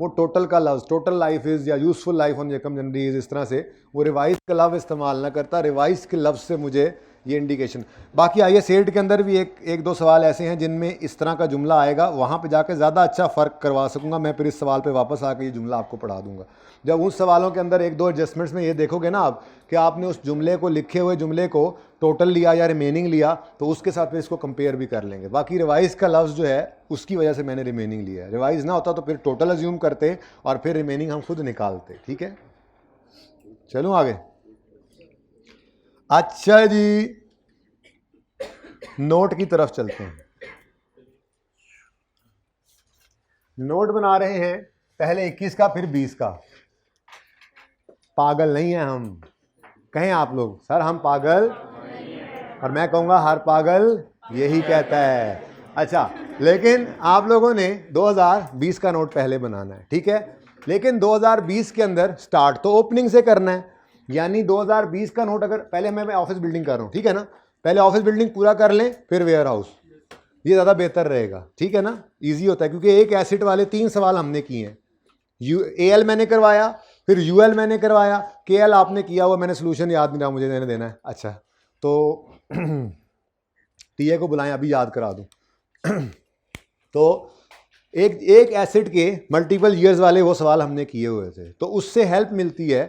वो टोटल का लफ्ज़, टोटल लाइफ इज़ या यूजफुल लाइफ ऑन यकम जनवरी इज़, इस तरह से वो रिवाइज का लफ्ज़ इस्तेमाल ना करता। रिवाइज के लफ्ज़ से मुझे ये इंडिकेशन। बाकी IAS 8 के अंदर भी एक दो सवाल ऐसे हैं जिनमें इस तरह का जुमला आएगा, वहाँ पे जाके ज़्यादा अच्छा फ़र्क करवा सकूँगा मैं। फिर इस सवाल पे वापस आके ये जुमला आपको पढ़ा दूंगा। जब उस सवालों के अंदर 1-2 एडजस्टमेंट्स में ये देखोगे ना आप कि आपने उस जुमले को, लिखे हुए जुमले को टोटल लिया या रिमेनिंग लिया, तो उसके साथ फिर इसको कंपेयर भी कर लेंगे। बाकी रिवाइज का लफ्ज़ जो है उसकी वजह से मैंने रिमेनिंग लिया है। रिवाइज ना होता तो फिर टोटल अज्यूम करते और फिर रिमेनिंग हम खुद निकालते, ठीक है। चलो आगे। अच्छा जी, नोट की तरफ चलते हैं। नोट बना रहे हैं, पहले 21 का फिर 20 का। पागल नहीं है हम, कहें आप लोग सर हम पागल, और मैं कहूँगा हर पागल यही कहता है। अच्छा, लेकिन आप लोगों ने 2020 का नोट पहले बनाना है, ठीक है। लेकिन 2020 के अंदर स्टार्ट तो ओपनिंग से करना है, यानी 2020 का नोट अगर पहले मैं ऑफिस बिल्डिंग कर रहा हूँ, ठीक है ना, पहले ऑफिस बिल्डिंग पूरा कर लें फिर वेयर हाउस, ये ज़्यादा बेहतर रहेगा, ठीक है ना, इजी होता है। क्योंकि एक एसिड वाले 3 सवाल हमने किए हैं। AL मैंने करवाया, फिर UL मैंने करवाया, KL आपने किया हुआ, मैंने सोल्यूशन याद नहीं रहा मुझे देना है। अच्छा, तो TA को बुलाएं, अभी याद करा दूं। तो एक एसिड के मल्टीपल ईयर्स वाले वो सवाल हमने किए हुए थे, तो उससे हेल्प मिलती है।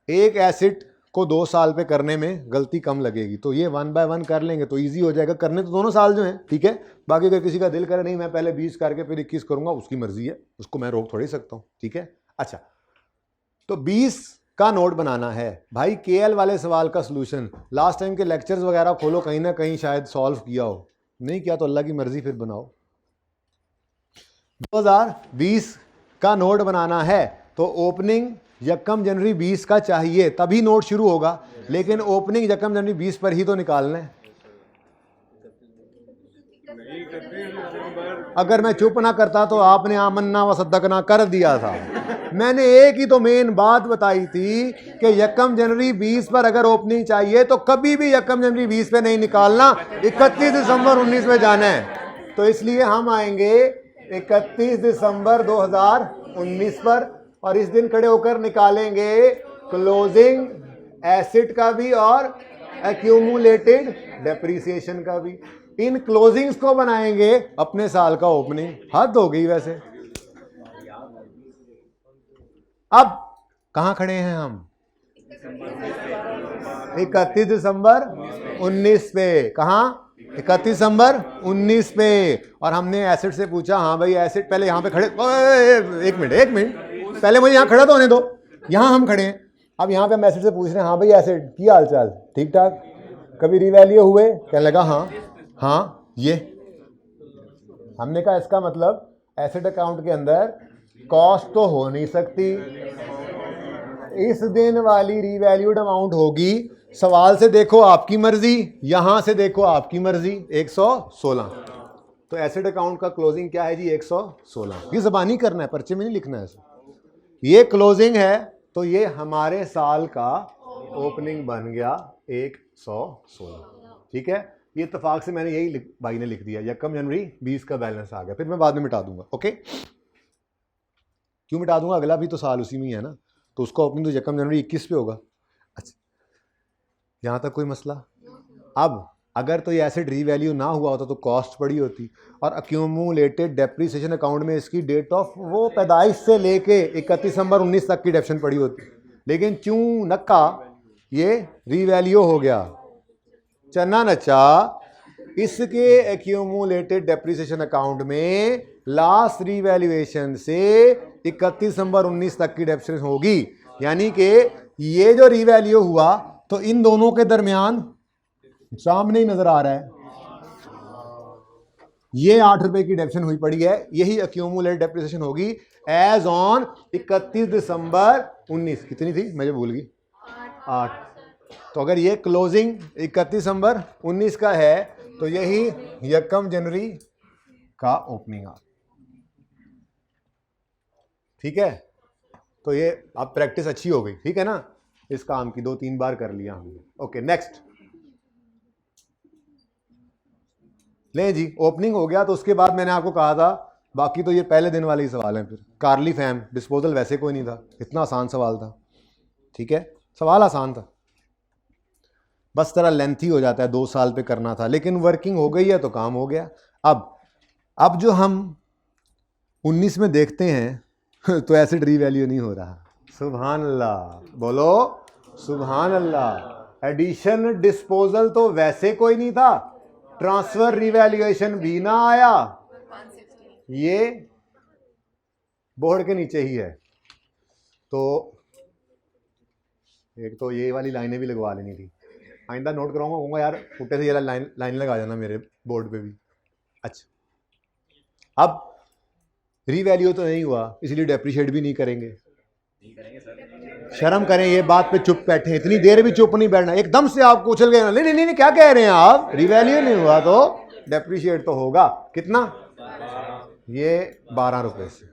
एक एसिड को 2 साल पे करने में गलती कम लगेगी, तो ये 1 बाय 1 कर लेंगे तो इजी हो जाएगा। करने तो दोनों साल जो हैं, ठीक है। बाकी अगर किसी का दिल करे नहीं मैं पहले 20 करके फिर 21 करूंगा, उसकी मर्जी है, उसको मैं रोक थोड़ी सकता हूँ, ठीक है। अच्छा, तो 20 का नोट बनाना है भाई। KL वाले सवाल का सोल्यूशन लास्ट टाइम के लेक्चर्स वगैरह खोलो, कहीं ना कहीं शायद सॉल्व किया हो, नहीं किया तो अल्लाह की मर्जी, फिर बनाओ। 2020 का नोट बनाना है तो ओपनिंग यकम जनवरी 20 का चाहिए, तभी नोट शुरू होगा। लेकिन ओपनिंग यकम जनवरी 20 पर ही तो निकालना है। अगर मैं चुप ना करता तो आपने आमन्ना व सद्दकना कर दिया था। मैंने एक ही तो मेन बात बताई थी कि यकम जनवरी 20 पर अगर ओपनिंग चाहिए तो कभी भी यकम जनवरी 20 पे नहीं निकालना, 31 दिसंबर 19 में जाना है। तो इसलिए हम आएंगे 31 दिसंबर 2019 पर, और इस दिन खड़े होकर निकालेंगे क्लोजिंग एसिड का भी और एक्यूमुलेटेड डेप्रीसिएशन का भी। इन क्लोजिंग्स को बनाएंगे अपने साल का ओपनिंग। हद हो गई वैसे। अब कहां खड़े हैं हम? 31 दिसंबर 19 पे। कहां? 31 दिसंबर 19 पे। और हमने एसिड से पूछा, हाँ भाई एसिड, पहले यहां पे खड़े, एक मिनट पहले मुझे यहाँ खड़ा तो होने दो, यहाँ हम खड़े हैं। अब यहाँ पे मैसेज से पूछ रहे हैं, हाँ भाई एसेट की हाल चाल ठीक ठाक, कभी रिवैल्यू हुए? कहने लगा हाँ ये। हमने कहा इसका मतलब एसेट अकाउंट के अंदर कॉस्ट तो हो नहीं सकती, इस दिन वाली रिवैल्यूड अमाउंट होगी। सवाल से देखो आपकी मर्जी, यहां से देखो आपकी मर्जी, 116। तो एसेट अकाउंट का क्लोजिंग क्या है जी? 116। ये जबानी करना है, पर्चे में नहीं लिखना है। ये क्लोजिंग है, तो ये हमारे साल का ओपनिंग बन गया 116। ठीक है, ये इत्तेफाक से मैंने यही भाई ने लिख दिया, यकम जनवरी 20 का बैलेंस आ गया। फिर मैं बाद में मिटा दूंगा। ओके, क्यों मिटा दूंगा? अगला भी तो साल उसी में ही है ना, तो उसका ओपनिंग तो यकम जनवरी 21 पे होगा। अच्छा, यहाँ तक कोई मसला? अब अगर तो ये एसेट रीवैल्यू ना हुआ होता तो कॉस्ट पड़ी होती, और अक्यूमुलेटेड डेप्रीसिएशन अकाउंट में इसकी डेट ऑफ वो पैदाइश से लेके 31 दिसंबर 19 तक की डेप्शन पड़ी होती। लेकिन क्यों नक्का ये रीवैल्यू हो गया, चन्ना नचा, इसके एक्यूमुलेटेड डेप्रीसिएशन अकाउंट में लास्ट रीवैल्यूएशन से 31 दिसंबर 19 तक की डेप्शन होगी। यानी कि ये जो रीवैल्यू हुआ तो इन दोनों के दरमियान सामने ही नजर आ रहा है, ये 8 रुपए की डेप्शन हुई पड़ी है, यही एक्यूमुलेटेड डेप्रिसिएशन होगी एज ऑन 31 दिसंबर 19। कितनी थी मुझे भूल गई, 8। तो अगर ये क्लोजिंग 31 दिसंबर 19 का है तो यही यकम जनवरी का ओपनिंग आ। ठीक है, तो ये अब प्रैक्टिस अच्छी हो गई। ठीक है ना, इस काम की 2-3 बार कर लिया हमने। ओके, नेक्स्ट ले जी, ओपनिंग हो गया। तो उसके बाद मैंने आपको कहा था, बाकी तो ये पहले दिन वाले ही सवाल हैं। फिर कार्ली फैम डिस्पोजल वैसे कोई नहीं था, इतना आसान सवाल था। ठीक है, सवाल आसान था, बस तरह लेंथी हो जाता है, 2 साल पे करना था, लेकिन वर्किंग हो गई है तो काम हो गया। अब जो हम 19 में देखते हैं तो एसिड रीवैल्यू नहीं हो रहा। सुभान अल्लाह, बोलो सुभान अल्लाह। एडिशन डिस्पोजल तो वैसे कोई नहीं था, ट्रांसफर रिवैल्यूएशन भी ना आया, ये बोर्ड के नीचे ही है। तो एक तो ये वाली लाइनें भी लगवा लेनी थी, आइंदा नोट कराऊंगा, कहूँगा यार पुट्टे से ये लाइन लगा जाना मेरे बोर्ड पे भी। अच्छा, अब रीवैल्यू तो नहीं हुआ, इसलिए डेप्रिशिएट भी नहीं करेंगे। शर्म करें, ये बात पे चुप बैठे, इतनी देर भी चुप नहीं बैठना। एकदम से आप उछल गए, नहीं नहीं नहीं क्या कह रहे हैं आप, रिवैल्यू नहीं हुआ तो डेप्रिशिएट तो होगा। कितना? ये 12 रुपए से।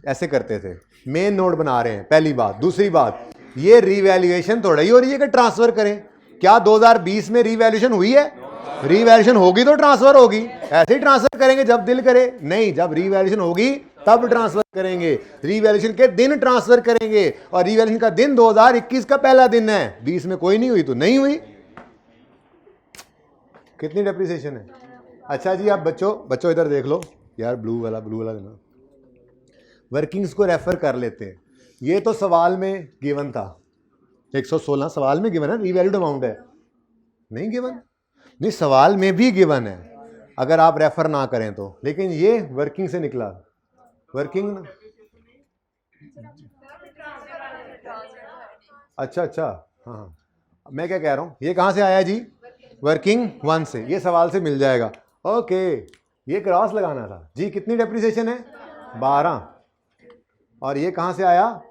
ऐसे करते थे, मेन नोट बना रहे हैं, पहली बात। दूसरी बात, ये रिवैल्यूएशन थोड़ा ही हो रही है कि ट्रांसफर करें। क्या 2020 में रिवैल्यूएशन हुई है? रिवैल्यूएशन होगी तो ट्रांसफर होगी, ऐसे ही ट्रांसफर करेंगे जब दिल करे? नहीं, जब रिवैल्यूएशन होगी तब ट्रांसफर करेंगे, रिवैल्यूएशन के दिन ट्रांसफर करेंगे, और रिवैल्यूएशन का दिन 2021 का पहला दिन है, 20 में कोई नहीं हुई तो नहीं हुई। कितनी डेप्रिसिएशन है? अच्छा जी, आप बच्चों इधर देख लो यार, ब्लू वाला देना। वर्किंग्स को रेफर कर लेते हैं। ये तो सवाल में गिवन था, 116 सवाल में गिवन है, रिवैल्यूड अमाउंट है। नहीं गिवन? नहीं, सवाल में भी गिवन है अगर आप रेफर ना करें तो, लेकिन ये वर्किंग से निकला। वर्किंग ना, अच्छा, हाँ, मैं क्या कह रहा हूँ, ये कहाँ से आया जी? वर्किंग 1 से, ये सवाल से मिल जाएगा। ओके, ये क्रॉस लगाना था जी। कितनी डेप्रिसिएशन है? 12। और ये कहां से आया?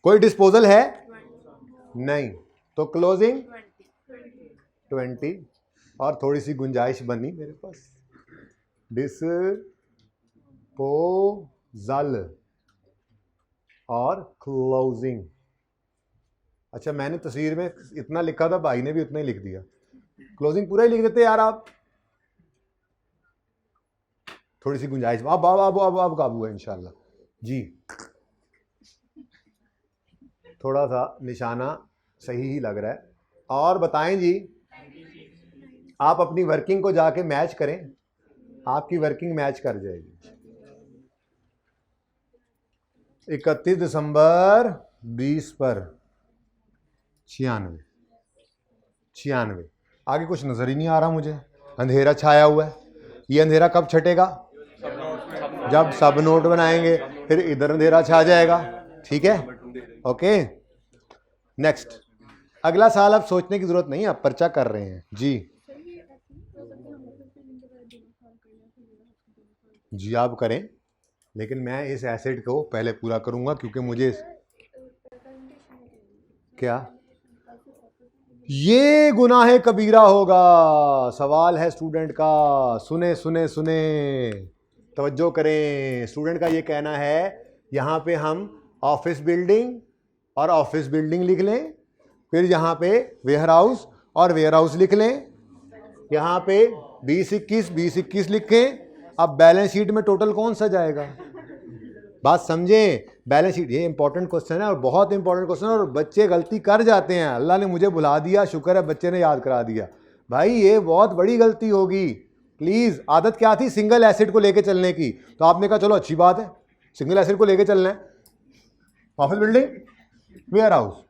कोई डिस्पोजल है? नहीं, तो क्लोजिंग 20, और थोड़ी सी गुंजाइश बनी मेरे पास, डिस्पोजल और क्लोजिंग। अच्छा, मैंने तस्वीर में इतना लिखा था, भाई ने भी उतना ही लिख दिया, क्लोजिंग पूरा ही लिख देते यार आप। थोड़ी सी गुंजाइश, अब काबू है इंशाल्लाह जी। थोड़ा सा निशाना सही ही लग रहा है। और बताएं जी, आप अपनी वर्किंग को जाके मैच करें, आपकी वर्किंग मैच कर जाएगी। 31 दिसंबर 20 पर 96। आगे कुछ नजर ही नहीं आ रहा मुझे। अंधेरा छाया हुआ है। ये अंधेरा कब छटेगा? जब सब नोट बनाएंगे, फिर इधर अंधेरा छा जाएगा। ठीक है, ओके। नेक्स्ट, अगला साल अब सोचने की जरूरत नहीं है, आप पर्चा कर रहे हैं जी। जी आप करें, लेकिन मैं इस एसिड को पहले पूरा करूंगा क्योंकि मुझे क्या ये गुनाह कबीरा होगा। सवाल है स्टूडेंट का, सुने सुने सुने, तवज्जो करें। स्टूडेंट का ये कहना है यहाँ पे हम ऑफिस बिल्डिंग और ऑफिस बिल्डिंग लिख लें, फिर यहाँ पे वेयर हाउस और वेयर हाउस लिख लें, यहाँ पे 20-21 लिखें। अब बैलेंस शीट में टोटल कौन सा जाएगा? बात समझें, बैलेंस शीट ये इंपॉर्टेंट क्वेश्चन है और बहुत इंपॉर्टेंट क्वेश्चन है, और बच्चे गलती कर जाते हैं। अल्लाह ने मुझे बुला दिया, शुक्र है बच्चे ने याद करा दिया। भाई ये बहुत बड़ी गलती होगी। प्लीज, आदत क्या थी? सिंगल एसिड को लेके चलने की, तो आपने कहा चलो अच्छी बात है, सिंगल एसिड को लेके चलना है, ऑफिस बिल्डिंग वेयर हाउस।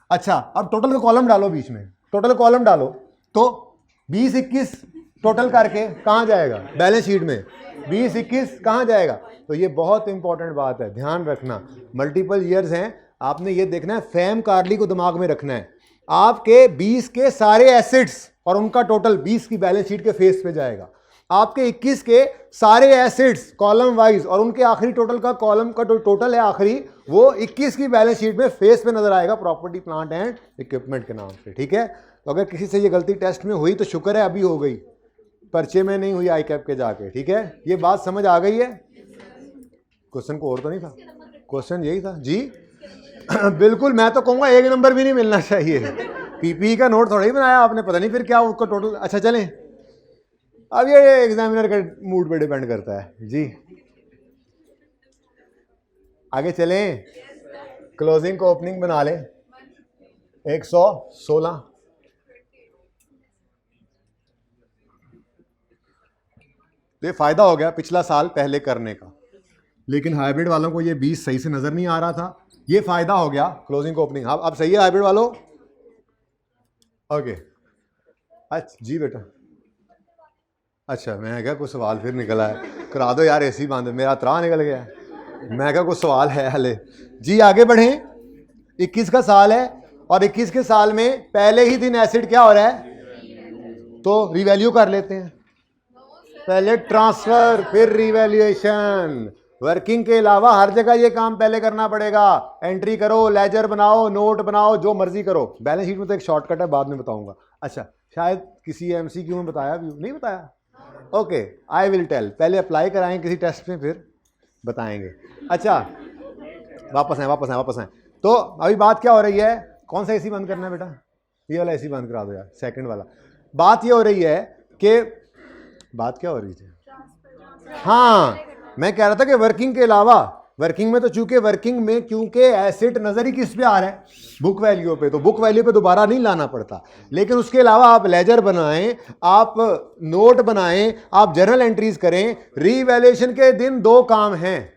अच्छा, अब टोटल का कॉलम डालो, बीच में टोटल कॉलम डालो, तो 20-21 टोटल करके कहाँ जाएगा? बैलेंस शीट में 20-21 कहाँ जाएगा? तो ये बहुत इंपॉर्टेंट बात है, ध्यान रखना। मल्टीपल ईयर्स हैं, आपने ये देखना है, फैम कार्ली को दिमाग में रखना है। आपके 20 के सारे एसिड्स और उनका टोटल 20 की बैलेंस शीट के फेस पे जाएगा। आपके 21 के सारे एसिड्स कॉलम वाइज और उनके आखिरी टोटल का कॉलम का टोटल है आखिरी, वो 21 की बैलेंस शीट में फेस पे नजर आएगा, प्रॉपर्टी प्लांट एंड इक्विपमेंट के नाम से। ठीक है, तो अगर किसी से ये गलती टेस्ट में हुई तो शुक्र है अभी हो गई, पर्चे में नहीं हुई आई कैप के जाके। ठीक है, ये बात समझ आ गई है? क्वेश्चन को और तो नहीं था, क्वेश्चन यही था जी। बिल्कुल, मैं तो कहूँगा 1 नंबर भी नहीं मिलना चाहिए। पीपी का नोट थोड़ा ही बनाया आपने, पता नहीं फिर क्या उसका टोटल। अच्छा चलें, अब ये एग्जामिनर के मूड पे डिपेंड करता है जी। आगे चलें, क्लोजिंग को ओपनिंग बना लें। 116 ये फायदा हो गया पिछला साल पहले करने का, लेकिन हाइब्रिड वालों को ये 20 सही से नजर नहीं आ रहा था, ये फायदा हो गया क्लोजिंग को ओपनिंग। अब सही है हाइब्रिड वालों? ओके, अच्छा जी बेटा। अच्छा, मैं क्या कुछ सवाल फिर निकला है, करा दो यार ऐसी बांध, मेरा त्राह निकल गया। मैं क्या कुछ सवाल है हले जी। आगे बढ़ें, 21 का साल है और 21 के साल में पहले ही दिन एसिड क्या हो रहा है? तो रिवैल्यू कर लेते हैं, पहले ट्रांसफर फिर रिवैल्यूएशन। वर्किंग के अलावा हर जगह ये काम पहले करना पड़ेगा। एंट्री करो, लेजर बनाओ, नोट बनाओ, जो मर्जी करो। बैलेंस शीट में तो एक शॉर्टकट है, बाद में बताऊंगा। अच्छा, शायद किसी एमसीक्यू में बताया भी नहीं बताया? Okay, I will tell. पहले अप्लाई कराएंगे किसी टेस्ट में, फिर बताएंगे। अच्छा, वापस आए। तो अभी बात क्या हो रही है? कौन सा एसी बंद करना है बेटा? ये वाला एसी बंद करा दो यार, सेकंड वाला। बात ये हो रही है कि बात क्या हो रही थी? हाँ, मैं कह रहा था कि वर्किंग के अलावा, वर्किंग में तो चूंकि वर्किंग में क्योंकि एसिड नजर ही किस पे आ रहा है? बुक वैल्यू पे, तो बुक वैल्यू पे दोबारा नहीं लाना पड़ता। लेकिन उसके अलावा आप लेजर बनाएं, आप नोट बनाएं, आप जर्नल एंट्रीज करें। रीवैल्यूएशन के दिन 2 काम हैं,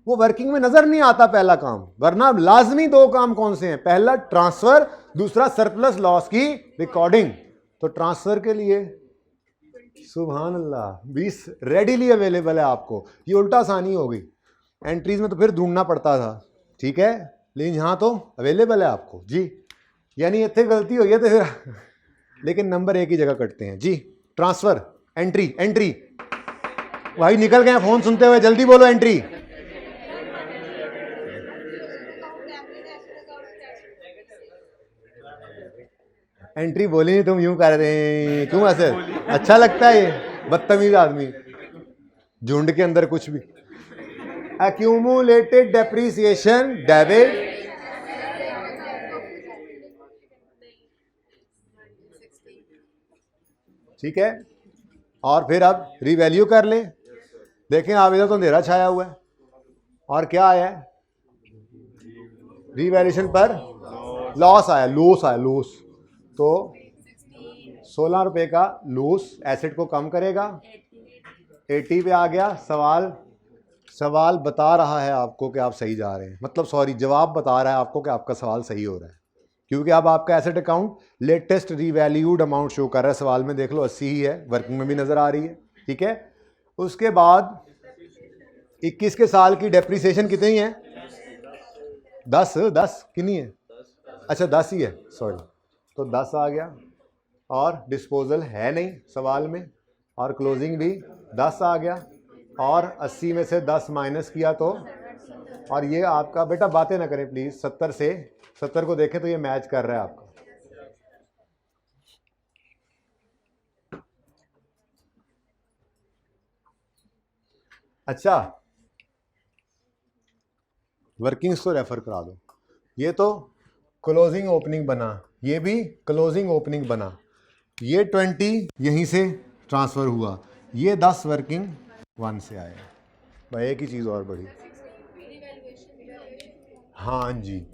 वो वर्किंग में नजर नहीं आता पहला काम, वरना लाजमी 2 काम कौन से हैं? पहला ट्रांसफर, दूसरा सरप्लस लॉस की रिकॉर्डिंग। तो ट्रांसफर के लिए सुभान अल्लाह 20 रेडीली अवेलेबल है आपको। ये उल्टा आसानी हो गई, एंट्रीज में तो फिर ढूंढना पड़ता था। ठीक है, लेकिन यहाँ तो अवेलेबल है आपको जी। यानी इतनी गलती हो गई तो फिर लेकिन नंबर एक ही जगह कटते हैं जी। Transfer, entry. भाई निकल गए फोन सुनते हुए, जल्दी बोलो एंट्री। एंट्री बोली नहीं, तुम यूं कर रहे हैं क्यों ऐसे? अच्छा लगता है ये बदतमीज आदमी, झुंड के अंदर कुछ भी। एक्यूमुलेटेड डेप्रिसिएशन डेबिट, ठीक है। और फिर अब रिवैल्यू कर ले। देखें आप, इधर तो अंधेरा छाया हुआ है और क्या आया है? रिवैल्यूएशन पर लॉस आया, लॉस। तो 16 रुपए का लॉस एसेट को कम करेगा। 80 पे आ गया। सवाल बता रहा है आपको कि आप सही जा रहे हैं, मतलब सॉरी, जवाब बता रहा है आपको कि आपका सवाल सही हो रहा है। क्योंकि अब आपका asset account latest revalued amount show कर रहा है, सवाल में देख लो 80 ही है, वर्किंग में भी नजर आ रही है, ठीक है। उसके बाद 21 के साल की डेप्रिसिएशन कितनी है? 10 कितनी है? अच्छा 10 ही है, सॉरी, तो 10 आ गया, और डिस्पोजल है नहीं सवाल में, और क्लोजिंग भी 10 आ गया, और 80 में से 10 माइनस किया तो, और ये आपका, बेटा बातें ना करें प्लीज, 70 से 70 को देखें तो ये मैच कर रहा है आपका। अच्छा, वर्किंग्स तो रेफर करा दो। ये तो क्लोजिंग ओपनिंग बना, ये भी क्लोजिंग ओपनिंग बना, ये 20 यहीं से ट्रांसफर हुआ, ये 10 वर्किंग 1 से आया। भाई एक ही चीज़ और बढ़ी, हाँ जी,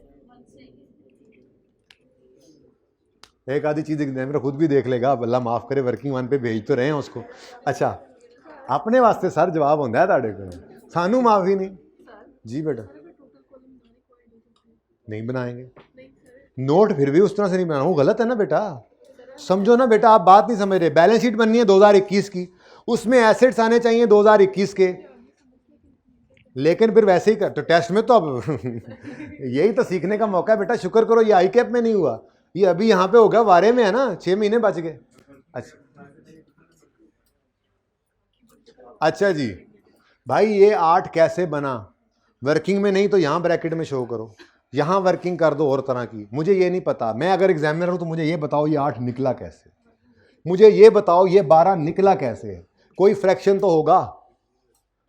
एक आधी चीज़ एग्जामिनर खुद भी देख लेगा, अल्लाह माफ़ करे, वर्किंग 1 पे भेज तो रहे हैं उसको। अच्छा, अपने वास्ते सर जवाब होता है ताड़े को, सानू माफ़ी नहीं जी बेटा, नहीं बनाएंगे नोट, फिर भी उस तरह से नहीं बनाना, वो गलत है ना बेटा, समझो ना बेटा, आप बात नहीं समझ रहे। बैलेंस शीट बननी है 2021 की, उसमें एसेट्स आने चाहिए 2021 के, लेकिन फिर वैसे ही कर, तो टेस्ट में तो अब यही तो सीखने का मौका है बेटा, शुक्र करो ये आई कैप में नहीं हुआ, ये अभी यहाँ पे होगा, वारे में है ना, 6 महीने बच गए। अच्छा जी भाई, ये 8 कैसे बना? वर्किंग में नहीं तो यहाँ ब्रैकेट में शो करो, यहाँ वर्किंग कर दो और तरह की, मुझे ये नहीं पता, मैं अगर एग्जामिनर हूँ तो मुझे ये बताओ ये 8 निकला कैसे, मुझे ये बताओ ये 12 निकला कैसे, कोई फ्रैक्शन तो होगा।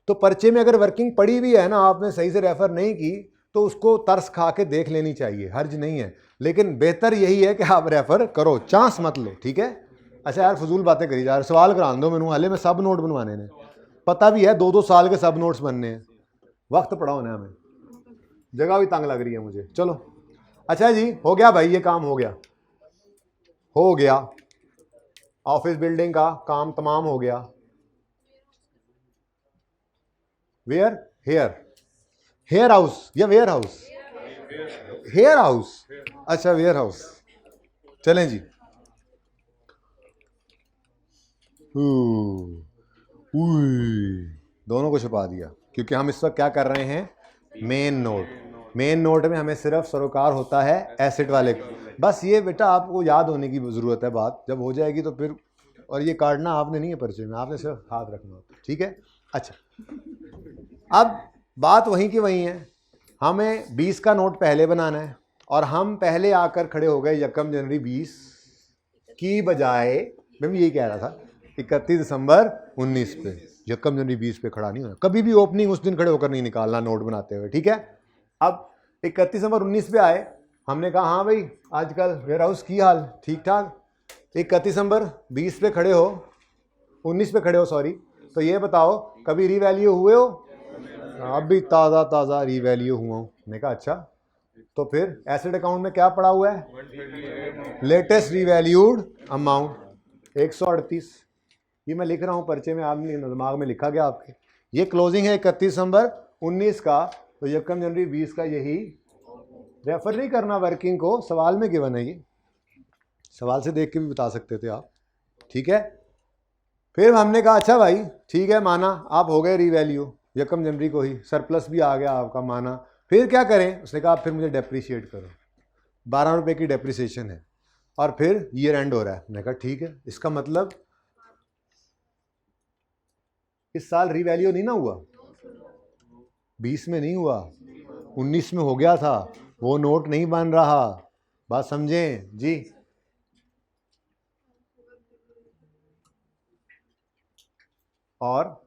तो पर्चे में अगर वर्किंग पड़ी भी है ना, आपने सही से रेफर नहीं की, तो उसको तरस खा के देख लेनी चाहिए, हर्ज नहीं है, लेकिन बेहतर यही है कि आप रेफर करो, चांस मत लो, ठीक है। अच्छा यार, फजूल बातें करी यार, सवाल करा दो मैनू, हाले में सब नोट बनवाने ने, पता भी है 2-2 साल के सब नोट्स बनने हैं, वक्त पड़ा होना है हमें, जगह भी तंग लग रही है मुझे, चलो। अच्छा जी, हो गया भाई, ये काम हो गया, हो गया, ऑफिस बिल्डिंग का काम तमाम हो गया। वेयर? हेयर, हेयर हाउस या वेयर हाउस? हेयर हाउस, अच्छा वेयर हाउस, चलें जी। दोनों को छुपा दिया, क्योंकि हम इस वक्त क्या कर रहे हैं, मेन नोट। मेन नोट में हमें सिर्फ सरोकार होता है एसेट वाले को, बस ये बेटा आपको याद होने की ज़रूरत है, बात जब हो जाएगी तो फिर, और ये काटना आपने नहीं है पर्चे में, आपने सिर्फ हाथ रखना होता है, ठीक है। अच्छा, अब बात वहीं की वहीं है, हमें 20 का नोट पहले बनाना है, और हम पहले आकर खड़े हो गए 1 जनवरी 20 की बजाय, मैं भी यही कह रहा था 31 दिसंबर 19 पे, 1 जनवरी 20 पे खड़ा नहीं होना, कभी भी ओपनिंग उस दिन खड़े होकर नहीं निकालना नोट बनाते हुए, ठीक है। अब 31 दिसंबर 19 पे आए, हमने कहा हाँ भाई आजकल वेयर हाउस की हाल ठीक ठाक, 31 दिसंबर 20 पे खड़े हो, 19 पे खड़े हो सॉरी, तो ये बताओ कभी रीवैल्यू हुए हो? अभी ताज़ा ताज़ा रीवैल्यू हुआ हूँ। मैंने कहा अच्छा, तो फिर एसेट अकाउंट में क्या पड़ा हुआ है? लेटेस्ट रीवैल्यूड अमाउंट 138, ये मैं लिख रहा हूँ पर्चे में, आपने दिमाग में लिखा गया आपके, ये क्लोजिंग है 31 दिसंबर 19 का, तो 1 जनवरी 20 का, यही रेफर नहीं करना वर्किंग को, सवाल में गिवन है, ये सवाल से देख के भी बता सकते थे आप, ठीक है। फिर हमने कहा अच्छा भाई ठीक है, माना आप हो गए रीवैल्यू 1 जनवरी को ही, सरप्लस भी आ गया आपका, माना, फिर क्या करें? उसने कहा फिर मुझे डेप्रीशिएट करो, 12 रुपये की डेप्रीसिएशन है, और फिर ईयर एंड हो रहा है। मैंने कहा ठीक है, इसका मतलब इस साल रीवैल्यू नहीं ना हुआ, 20 में नहीं हुआ, 19 में हो गया था, वो नोट नहीं बन रहा, बात समझें जी। और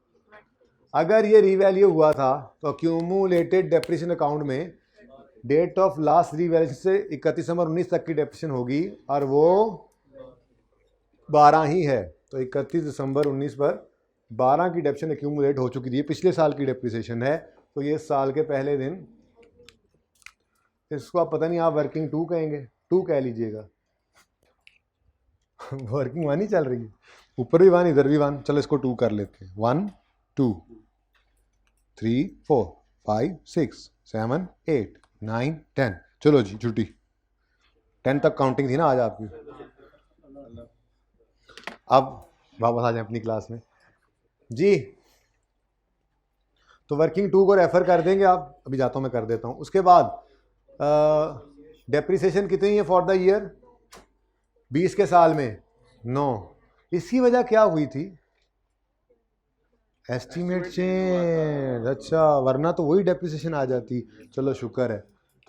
अगर ये रीवैल्यू हुआ था तो अक्यूमुलेटेड डेप्रिसिएशन अकाउंट में डेट ऑफ लास्ट रीवैल्यू से 31 दिसंबर 19 तक की डेप्रिसिएशन होगी, और वो 12 ही है, तो 31 दिसंबर 19 पर 12 की डेप्रिसिएशन अक्यूमुलेट हो चुकी थी, पिछले साल की डेप्रिसिएशन है, तो ये साल के पहले दिन, इसको आप पता नहीं, आप वर्किंग 2 कहेंगे, 2 कह लीजिएगा वर्किंग 1 ही चल रही है, ऊपर भी 1 इधर भी 1, चलो इसको 2 कर लेते हैं, 1 2 3 4 5 6 7 8 9 10, चलो जी छुट्टी, 10 तक काउंटिंग थी ना आज आपकी। अब वापस आ जाए अपनी क्लास में जी। तो वर्किंग टू को रेफर कर देंगे आप, अभी जाता हूँ मैं कर देता हूँ। उसके बाद डेप्रिसिएशन कितनी है फॉर द ईयर, 20 के साल में 9। इसकी वजह क्या हुई थी, एस्टीमेट चेंज। अच्छा, वरना तो वही डेप्रिसिएशन आ जाती। चलो शुक्र है।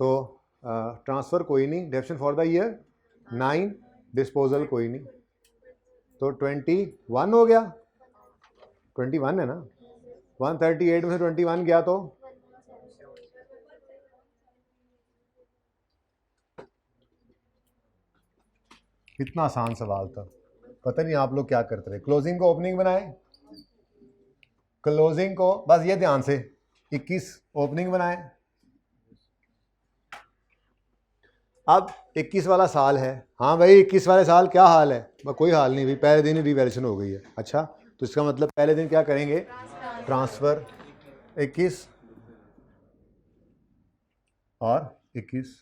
तो ट्रांसफ़र कोई नहीं, depreciation for the year 9, disposal कोई नहीं, तो 21 हो गया। 21 है ना, 138 में से 21 गया तो कितना आसान सवाल था। पता नहीं आप लोग क्या करते रहे। क्लोजिंग को ओपनिंग बनाए, क्लोजिंग को बस ये ध्यान से 21 ओपनिंग बनाए। अब 21 वाला साल है। हाँ भाई 21 वाले साल क्या हाल है, कोई हाल नहीं भाई, पहले दिन ही रिवैल्यूएशन हो गई है। अच्छा, तो इसका मतलब पहले दिन क्या करेंगे, ट्रांसफ़र 21 और 21।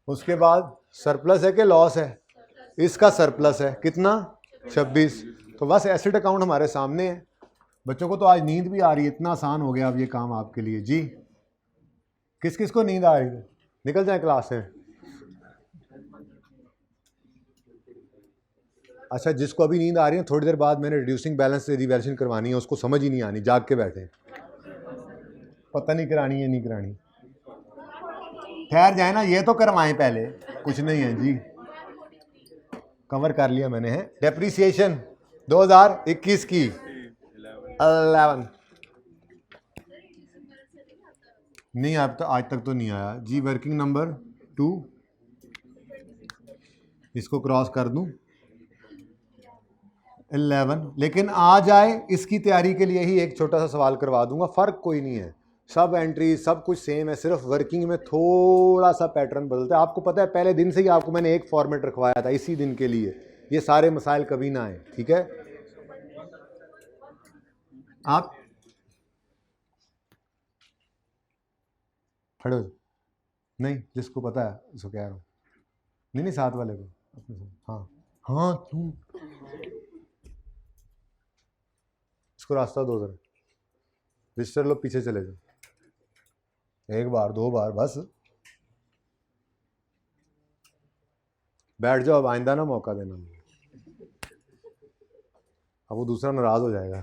उसके बाद सरप्लस है कि लॉस है, इसका सरप्लस है कितना 26। तो बस एसेट अकाउंट हमारे सामने है। बच्चों को तो आज नींद भी आ रही है, इतना आसान हो गया अब ये काम आपके लिए जी। किस किस को नींद आ रही है, निकल जाए क्लास से। अच्छा, जिसको अभी नींद आ रही है थोड़ी देर बाद मैंने रिड्यूसिंग बैलेंस से रिवैल्यूएशन करवानी है, उसको समझ ही नहीं आनी, जाग के बैठे, पता नहीं करानी है नहीं करानी। ठहर जाए ना, ये तो करवाएं पहले, कुछ नहीं है जी, कवर कर लिया मैंने। है डेप्रिसिएशन 2021 की 11 नहीं, अब तो आज तक तो नहीं आया जी। वर्किंग नंबर 2 इसको क्रॉस कर दूं 11, लेकिन आ जाए इसकी तैयारी के लिए ही एक छोटा सा सवाल करवा दूंगा। फ़र्क कोई नहीं है, सब एंट्री सब कुछ सेम है, सिर्फ वर्किंग में थोड़ा सा पैटर्न बदलता है। आपको पता है पहले दिन से ही आपको मैंने एक फॉर्मेट रखवाया था इसी दिन के लिए, ये सारे मसाइल कभी ना आए, ठीक है। आप खड़े हो, नहीं जिसको पता है उसको कह रहा हूँ, नहीं साथ वाले को अपने साथ। हाँ हाँ तुम इसको रास्ता दो जरा, रजिस्टर लो, पीछे चले जाओ, एक बार 2 बार बस, बैठ जाओ। अब आइंदा ना मौका देना, अब वो दूसरा नाराज हो जाएगा।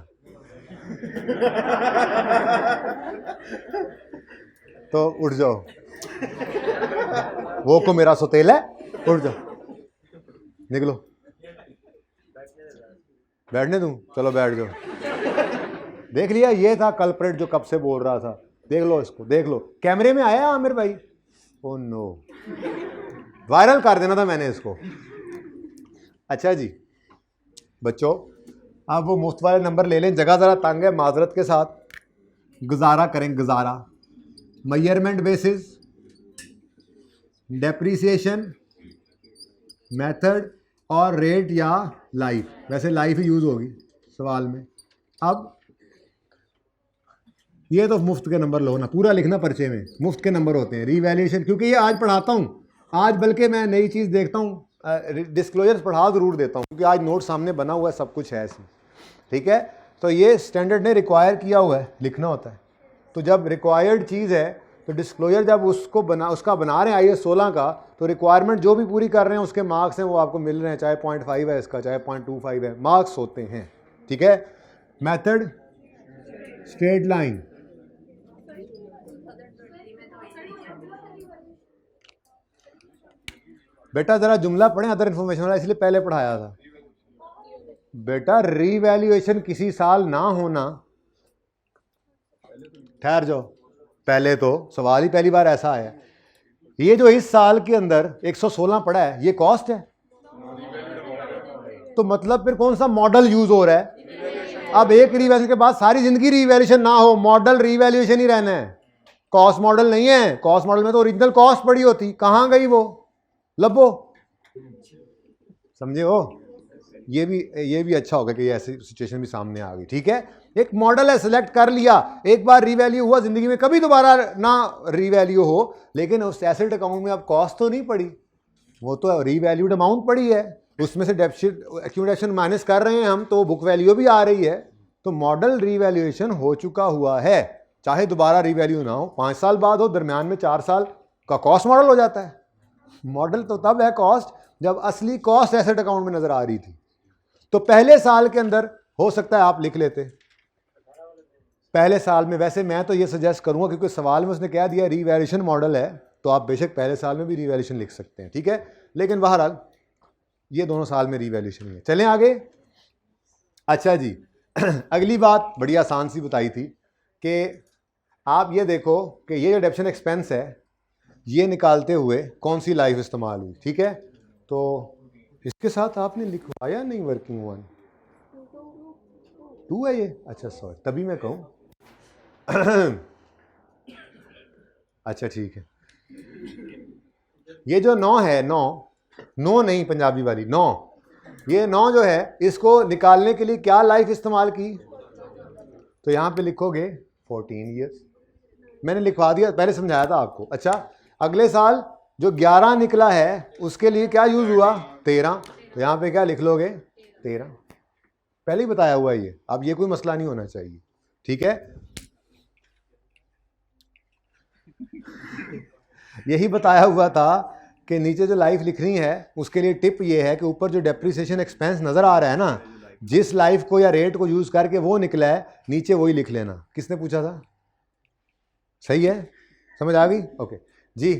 तो उठ जाओ, वो को मेरा सुतेल है, उठ जाओ, निकलो, बैठने दूं, चलो बैठ जाओ। देख लिया, ये था कल्प्रेट जो कब से बोल रहा था। देख लो इसको, देख लो, कैमरे में आया आमिर भाई, ओ नो, वायरल कर देना था मैंने इसको। अच्छा जी बच्चों, अब वो मुफ्त वाले नंबर ले लें, जगह ज़रा तंग है, माजरत के साथ गुजारा करें, गुजारा। मेजरमेंट बेसिस, डेप्रिसिएशन मेथड और रेट या लाइफ, वैसे लाइफ ही यूज़ होगी सवाल में। अब ये तो मुफ्त के नंबर लो ना, पूरा लिखना पर्चे में, मुफ्त के नंबर होते हैं। रीवैल्यूएशन क्योंकि ये आज पढ़ाता हूँ, आज बल्कि मैं नई चीज़ देखता हूँ, डिस्क्लोजर्स पढ़ा ज़रूर देता हूँ क्योंकि आज नोट सामने बना हुआ है, सब कुछ है इसमें, ठीक है। तो ये स्टैंडर्ड ने रिक्वायर किया हुआ है, लिखना होता है। तो जब रिक्वायर्ड चीज़ है तो डिस्क्लोजर जब उसको उसका बना रहे हैं IAS 16 का, तो रिक्वायरमेंट जो भी पूरी कर रहे हैं उसके मार्क्स हैं वो आपको मिल रहे हैं, चाहे 0.5 है इसका, चाहे 0.25 है, मार्क्स होते हैं, ठीक है। मेथड स्ट्रेट लाइन, बेटा ज़रा जुमला पढ़ें, अदर इन्फॉर्मेशन वाला, इसलिए पहले पढ़ाया था। बेटा रीवैल्यूएशन किसी साल ना होना, ठहर जाओ, पहले तो सवाल ही पहली बार ऐसा आया। ये जो इस साल के अंदर 116 पड़ा है, ये कॉस्ट है, तो मतलब फिर कौन सा मॉडल यूज हो रहा है। अब एक रीवैल्यूएशन के बाद सारी जिंदगी रीवैल्यूएशन ना हो, मॉडल रीवैल्यूएशन ही रहना है, कॉस्ट मॉडल नहीं है। कॉस्ट मॉडल में तो ओरिजिनल कॉस्ट पड़ी होती, कहां गई वो, लबो, समझे हो। ये भी अच्छा होगा कि ऐसी सिचुएशन भी सामने आ गई, ठीक है। एक मॉडल है, सिलेक्ट कर लिया, एक बार रीवैल्यू हुआ, जिंदगी में कभी दोबारा ना रीवैल्यू हो, लेकिन उस एसेट अकाउंट में अब कॉस्ट तो नहीं पड़ी, वो तो रीवैल्यूड अमाउंट पड़ी है, उसमें से डेप्सिट एक्यूमुलेशन माइनस कर रहे हैं हम, तो बुक वैल्यू भी आ रही है, तो मॉडल रीवैल्यूएशन हो चुका हुआ है, चाहे दोबारा रीवैल्यू ना हो, 5 साल बाद हो, दरमियान में 4 साल का कॉस्ट मॉडल हो जाता है। मॉडल तो तब है कॉस्ट जब असली कॉस्ट एसेट अकाउंट में नजर आ रही थी, तो पहले साल के अंदर हो सकता है आप लिख लेते पहले साल में। वैसे मैं तो ये सजेस्ट करूंगा, क्योंकि सवाल में उसने कह दिया रीवैल्यूएशन मॉडल है, तो आप बेशक पहले साल में भी रीवैल्यूएशन लिख सकते हैं, ठीक है, लेकिन बहरहाल ये दोनों साल में रीवैल्यूएशन है। चलें आगे। अच्छा जी अगली बात बड़ी आसान सी बताई थी कि आप ये देखो कि ये जो डेप्शन एक्सपेंस है ये निकालते हुए कौन सी लाइफ इस्तेमाल हुई, ठीक है, तो इसके साथ आपने लिखवाया नहीं वर्किंग वन 2 है ये, अच्छा सॉरी तभी मैं कहूँ अच्छा ठीक है, ये जो 9 है, 9 नहीं पंजाबी वाली 9, ये 9 जो है इसको निकालने के लिए क्या लाइफ इस्तेमाल की, तो यहाँ पे लिखोगे 14 ईयर्स, मैंने लिखवा दिया, पहले समझाया था आपको। अच्छा अगले साल जो 11 निकला है उसके लिए क्या यूज हुआ 13, तो यहाँ पे क्या लिख लोगे 13, पहले ही बताया हुआ है ये, अब ये कोई मसला नहीं होना चाहिए, ठीक है यही बताया हुआ था कि नीचे जो लाइफ लिखनी है उसके लिए टिप ये है कि ऊपर जो डेप्रिसिएशन एक्सपेंस नजर आ रहा है ना, जिस लाइफ को या रेट को यूज करके वो निकला है नीचे वही लिख लेना। किसने पूछा था, सही है, समझ आ गई, ओके जी।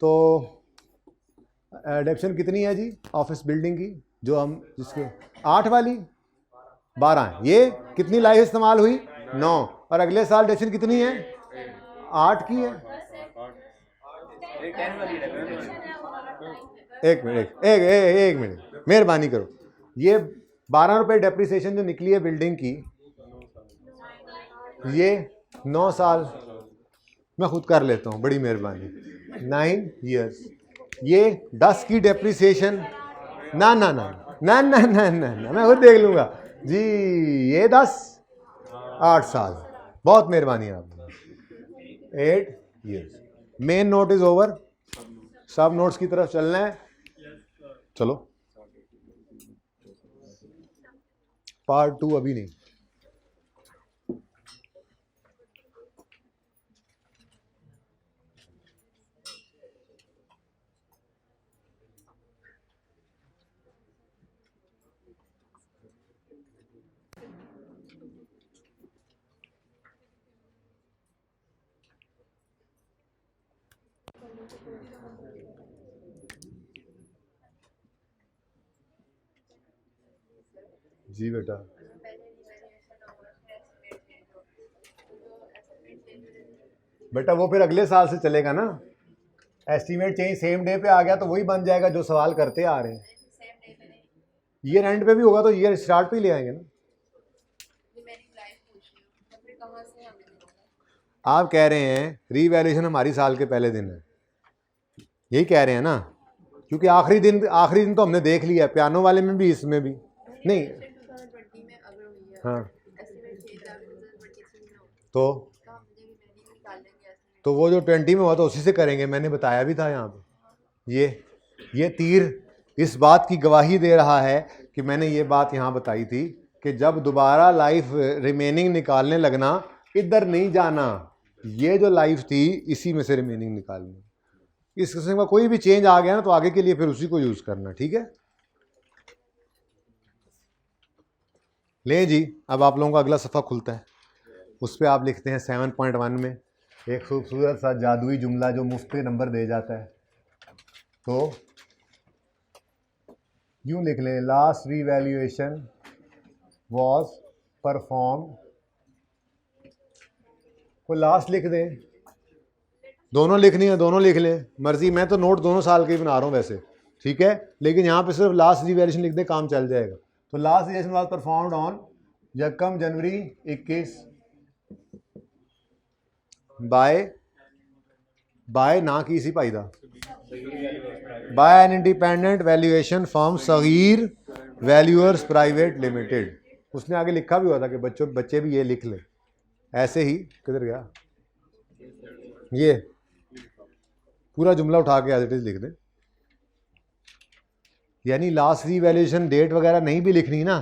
तो डेप्शन कितनी है जी ऑफिस बिल्डिंग की, जो हम जिसके 8 वाली 12 है, ये कितनी लाइफ इस्तेमाल हुई 9, और अगले साल डेप्शन कितनी है 8 की है। एक मिनट मेहरबानी करो, ये 12 रुपए डेप्रिसिएशन जो निकली है बिल्डिंग की, ये 9 साल, मैं खुद कर लेता हूँ, बड़ी मेहरबानी, 9 ईयर्स, ये 10 की डेप्रिसिएशन, ना ना ना ना ना ना ना ना मैं खुद देख लूंगा जी, ये 10 8 साल, बहुत मेहरबानी आपकी, 8 years. Main note is over, सब नोट्स की तरफ चलना है, चलो पार्ट 2 अभी नहीं। जी बेटा, बेटा वो फिर अगले साल से चलेगा ना, एस्टीमेट चेंज सेम डे पे आ गया तो वही बन जाएगा जो सवाल करते आ रहे हैं, ईयर एंड पे भी होगा तो ईयर स्टार्ट पे ही ले आएंगे ना। आप कह रहे हैं रीवैल्यूएशन हमारी साल के पहले दिन है, यही कह रहे हैं ना, क्योंकि आखिरी दिन तो हमने देख लिया, पियानो वाले में भी इसमें भी नहीं, हाँ तो वो जो 20 में हुआ तो उसी से करेंगे, मैंने बताया भी था यहाँ पे, ये तीर इस बात की गवाही दे रहा है कि मैंने ये बात यहाँ बताई थी कि जब दोबारा लाइफ रिमेनिंग निकालने लगना, इधर नहीं जाना, ये जो लाइफ थी इसी में से रिमेनिंग निकालनी, इस किस्म का कोई भी चेंज आ गया ना तो आगे के लिए फिर उसी को यूज करना, ठीक है। ले जी, अब आप लोगों का अगला सफ़ा खुलता है, उस पर आप लिखते हैं 7.1 में एक खूबसूरत सा जादुई जुमला जो मुफ्त नंबर दे जाता है, तो यूं लिख लें, लास्ट रीवैल्यूएशन वॉज परफॉर्म, को लास्ट लिख दें, दोनों लिखनी है दोनों लिख लें, मर्जी, मैं तो नोट दोनों साल के ही बना रहा हूँ वैसे, ठीक है, लेकिन यहाँ पे सिर्फ लास्ट रीवैल्यूएशन लिख दें, काम चल जाएगा। तो last revaluation was performed on 1 January 21 by ना की इसी पाईदा, by an independent valuation firm Sagir valuers private limited, उसने आगे लिखा भी हुआ था कि बच्चे भी ये लिख लें, ऐसे ही किधर गया, ये पूरा जुमला उठा के एज इट इज लिख दें, यानी लास्ट रीवैल्यूएशन डेट वगैरह नहीं भी लिखनी ना,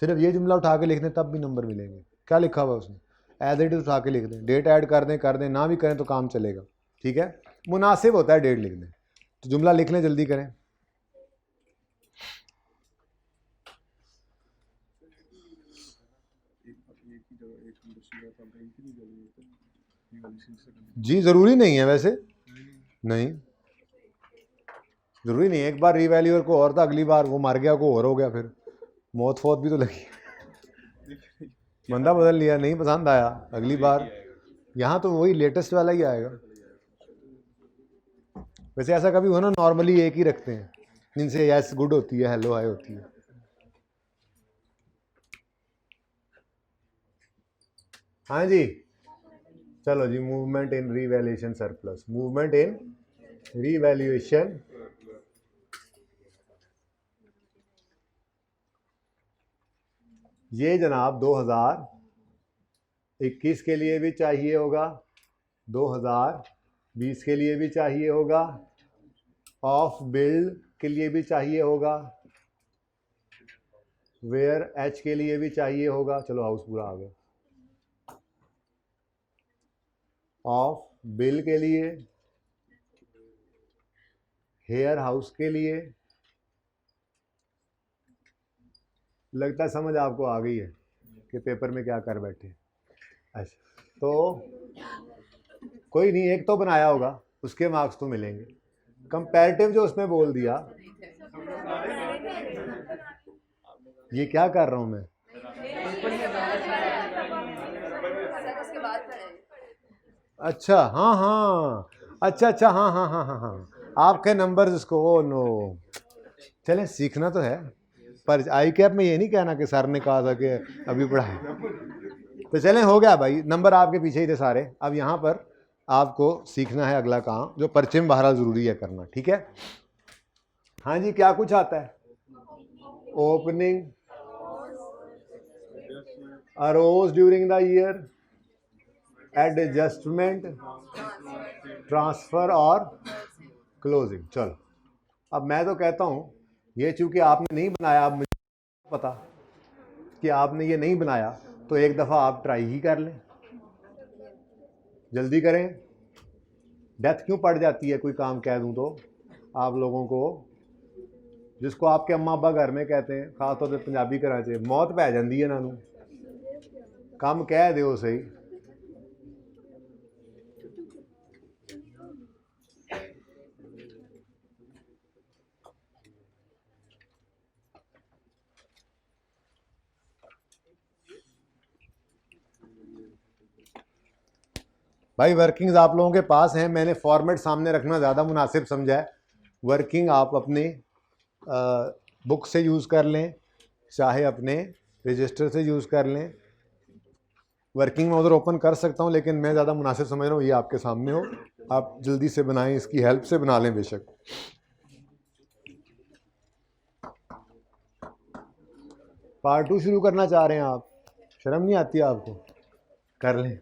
सिर्फ ये जुमला उठा के लिख दें तब भी नंबर मिलेंगे। क्या लिखा हुआ उसने, एज इट इज उठा के लिख दें, डेट ऐड कर दें ना भी करें तो काम चलेगा, ठीक है। मुनासिब होता है डेट लिख दें। तो जुमला लिख लें, जल्दी करें। जी ज़रूरी नहीं है, वैसे नहीं ज़रूरी नहीं है। एक बार रीवैल्यूअर को और था, अगली बार वो मर गया, को और हो गया, फिर मौत फौत भी तो लगी, बंदा बदल लिया, नहीं पसंद आया, अगली बार यहाँ तो वही लेटेस्ट वाला ही आएगा। वैसे ऐसा कभी हुआ ना, नॉर्मली एक ही रखते हैं जिनसे यस गुड होती है, हेलो हाय होती है। हाँ जी, चलो जी, movement in revaluation surplus, movement in revaluation ये जनाब 2021 के लिए भी चाहिए होगा, 2020 के लिए भी चाहिए होगा, ऑफ बिल्ड के लिए भी चाहिए होगा, वेयर एच के लिए भी चाहिए होगा, चलो हाउस पूरा आ गया, ऑफ बिल के लिए, हेयर हाउस के लिए। लगता है समझ आपको आ गई है कि पेपर में क्या कर बैठे। अच्छा, तो कोई नहीं, एक तो बनाया होगा, उसके मार्क्स तो मिलेंगे। कंपैरेटिव जो उसने बोल दिया, ये क्या कर रहा हूं मैं, अच्छा हाँ हाँ, अच्छा हाँ हाँ हाँ हाँ हाँ, आपके नंबर इसको, ओ नो, चलें सीखना तो है, पर आई कैप में ये नहीं कहना कि सर ने कहा था कि अभी पढ़ाए। तो चलें, हो गया भाई, नंबर आपके पीछे ही थे सारे। अब यहाँ पर आपको सीखना है अगला काम, जो पर्चे में बहरहाल ज़रूरी है करना, ठीक है। हाँ जी, क्या कुछ आता है, opening, arose during the year, adjustment, transfer और क्लोजिंग। चलो, अब मैं तो कहता हूँ, ये चूँकि आपने नहीं बनाया, अब मुझे पता कि आपने ये नहीं बनाया, तो एक दफ़ा आप ट्राई ही कर लें, जल्दी करें। डेथ क्यों पड़ जाती है, कोई काम कह दूं तो आप लोगों को, जिसको आपके अम्मा अब्बा घर में कहते हैं, खासतौर पर पंजाबी घरां च, मौत पै जाती है इन्हों, काम कह दो सही। भाई वर्किंग्स आप लोगों के पास हैं, मैंने फॉर्मेट सामने रखना ज़्यादा मुनासिब समझा है। वर्किंग आप अपने बुक से यूज़ कर लें, चाहे अपने रजिस्टर से यूज़ कर लें। वर्किंग में उधर ओपन कर सकता हूँ, लेकिन मैं ज़्यादा मुनासिब समझ रहा हूँ ये आपके सामने हो, आप जल्दी से बनाएं, इसकी हेल्प से बना लें बेशक। पार्ट 2 शुरू करना चाह रहे हैं आप, शर्म नहीं आती आपको, कर लें।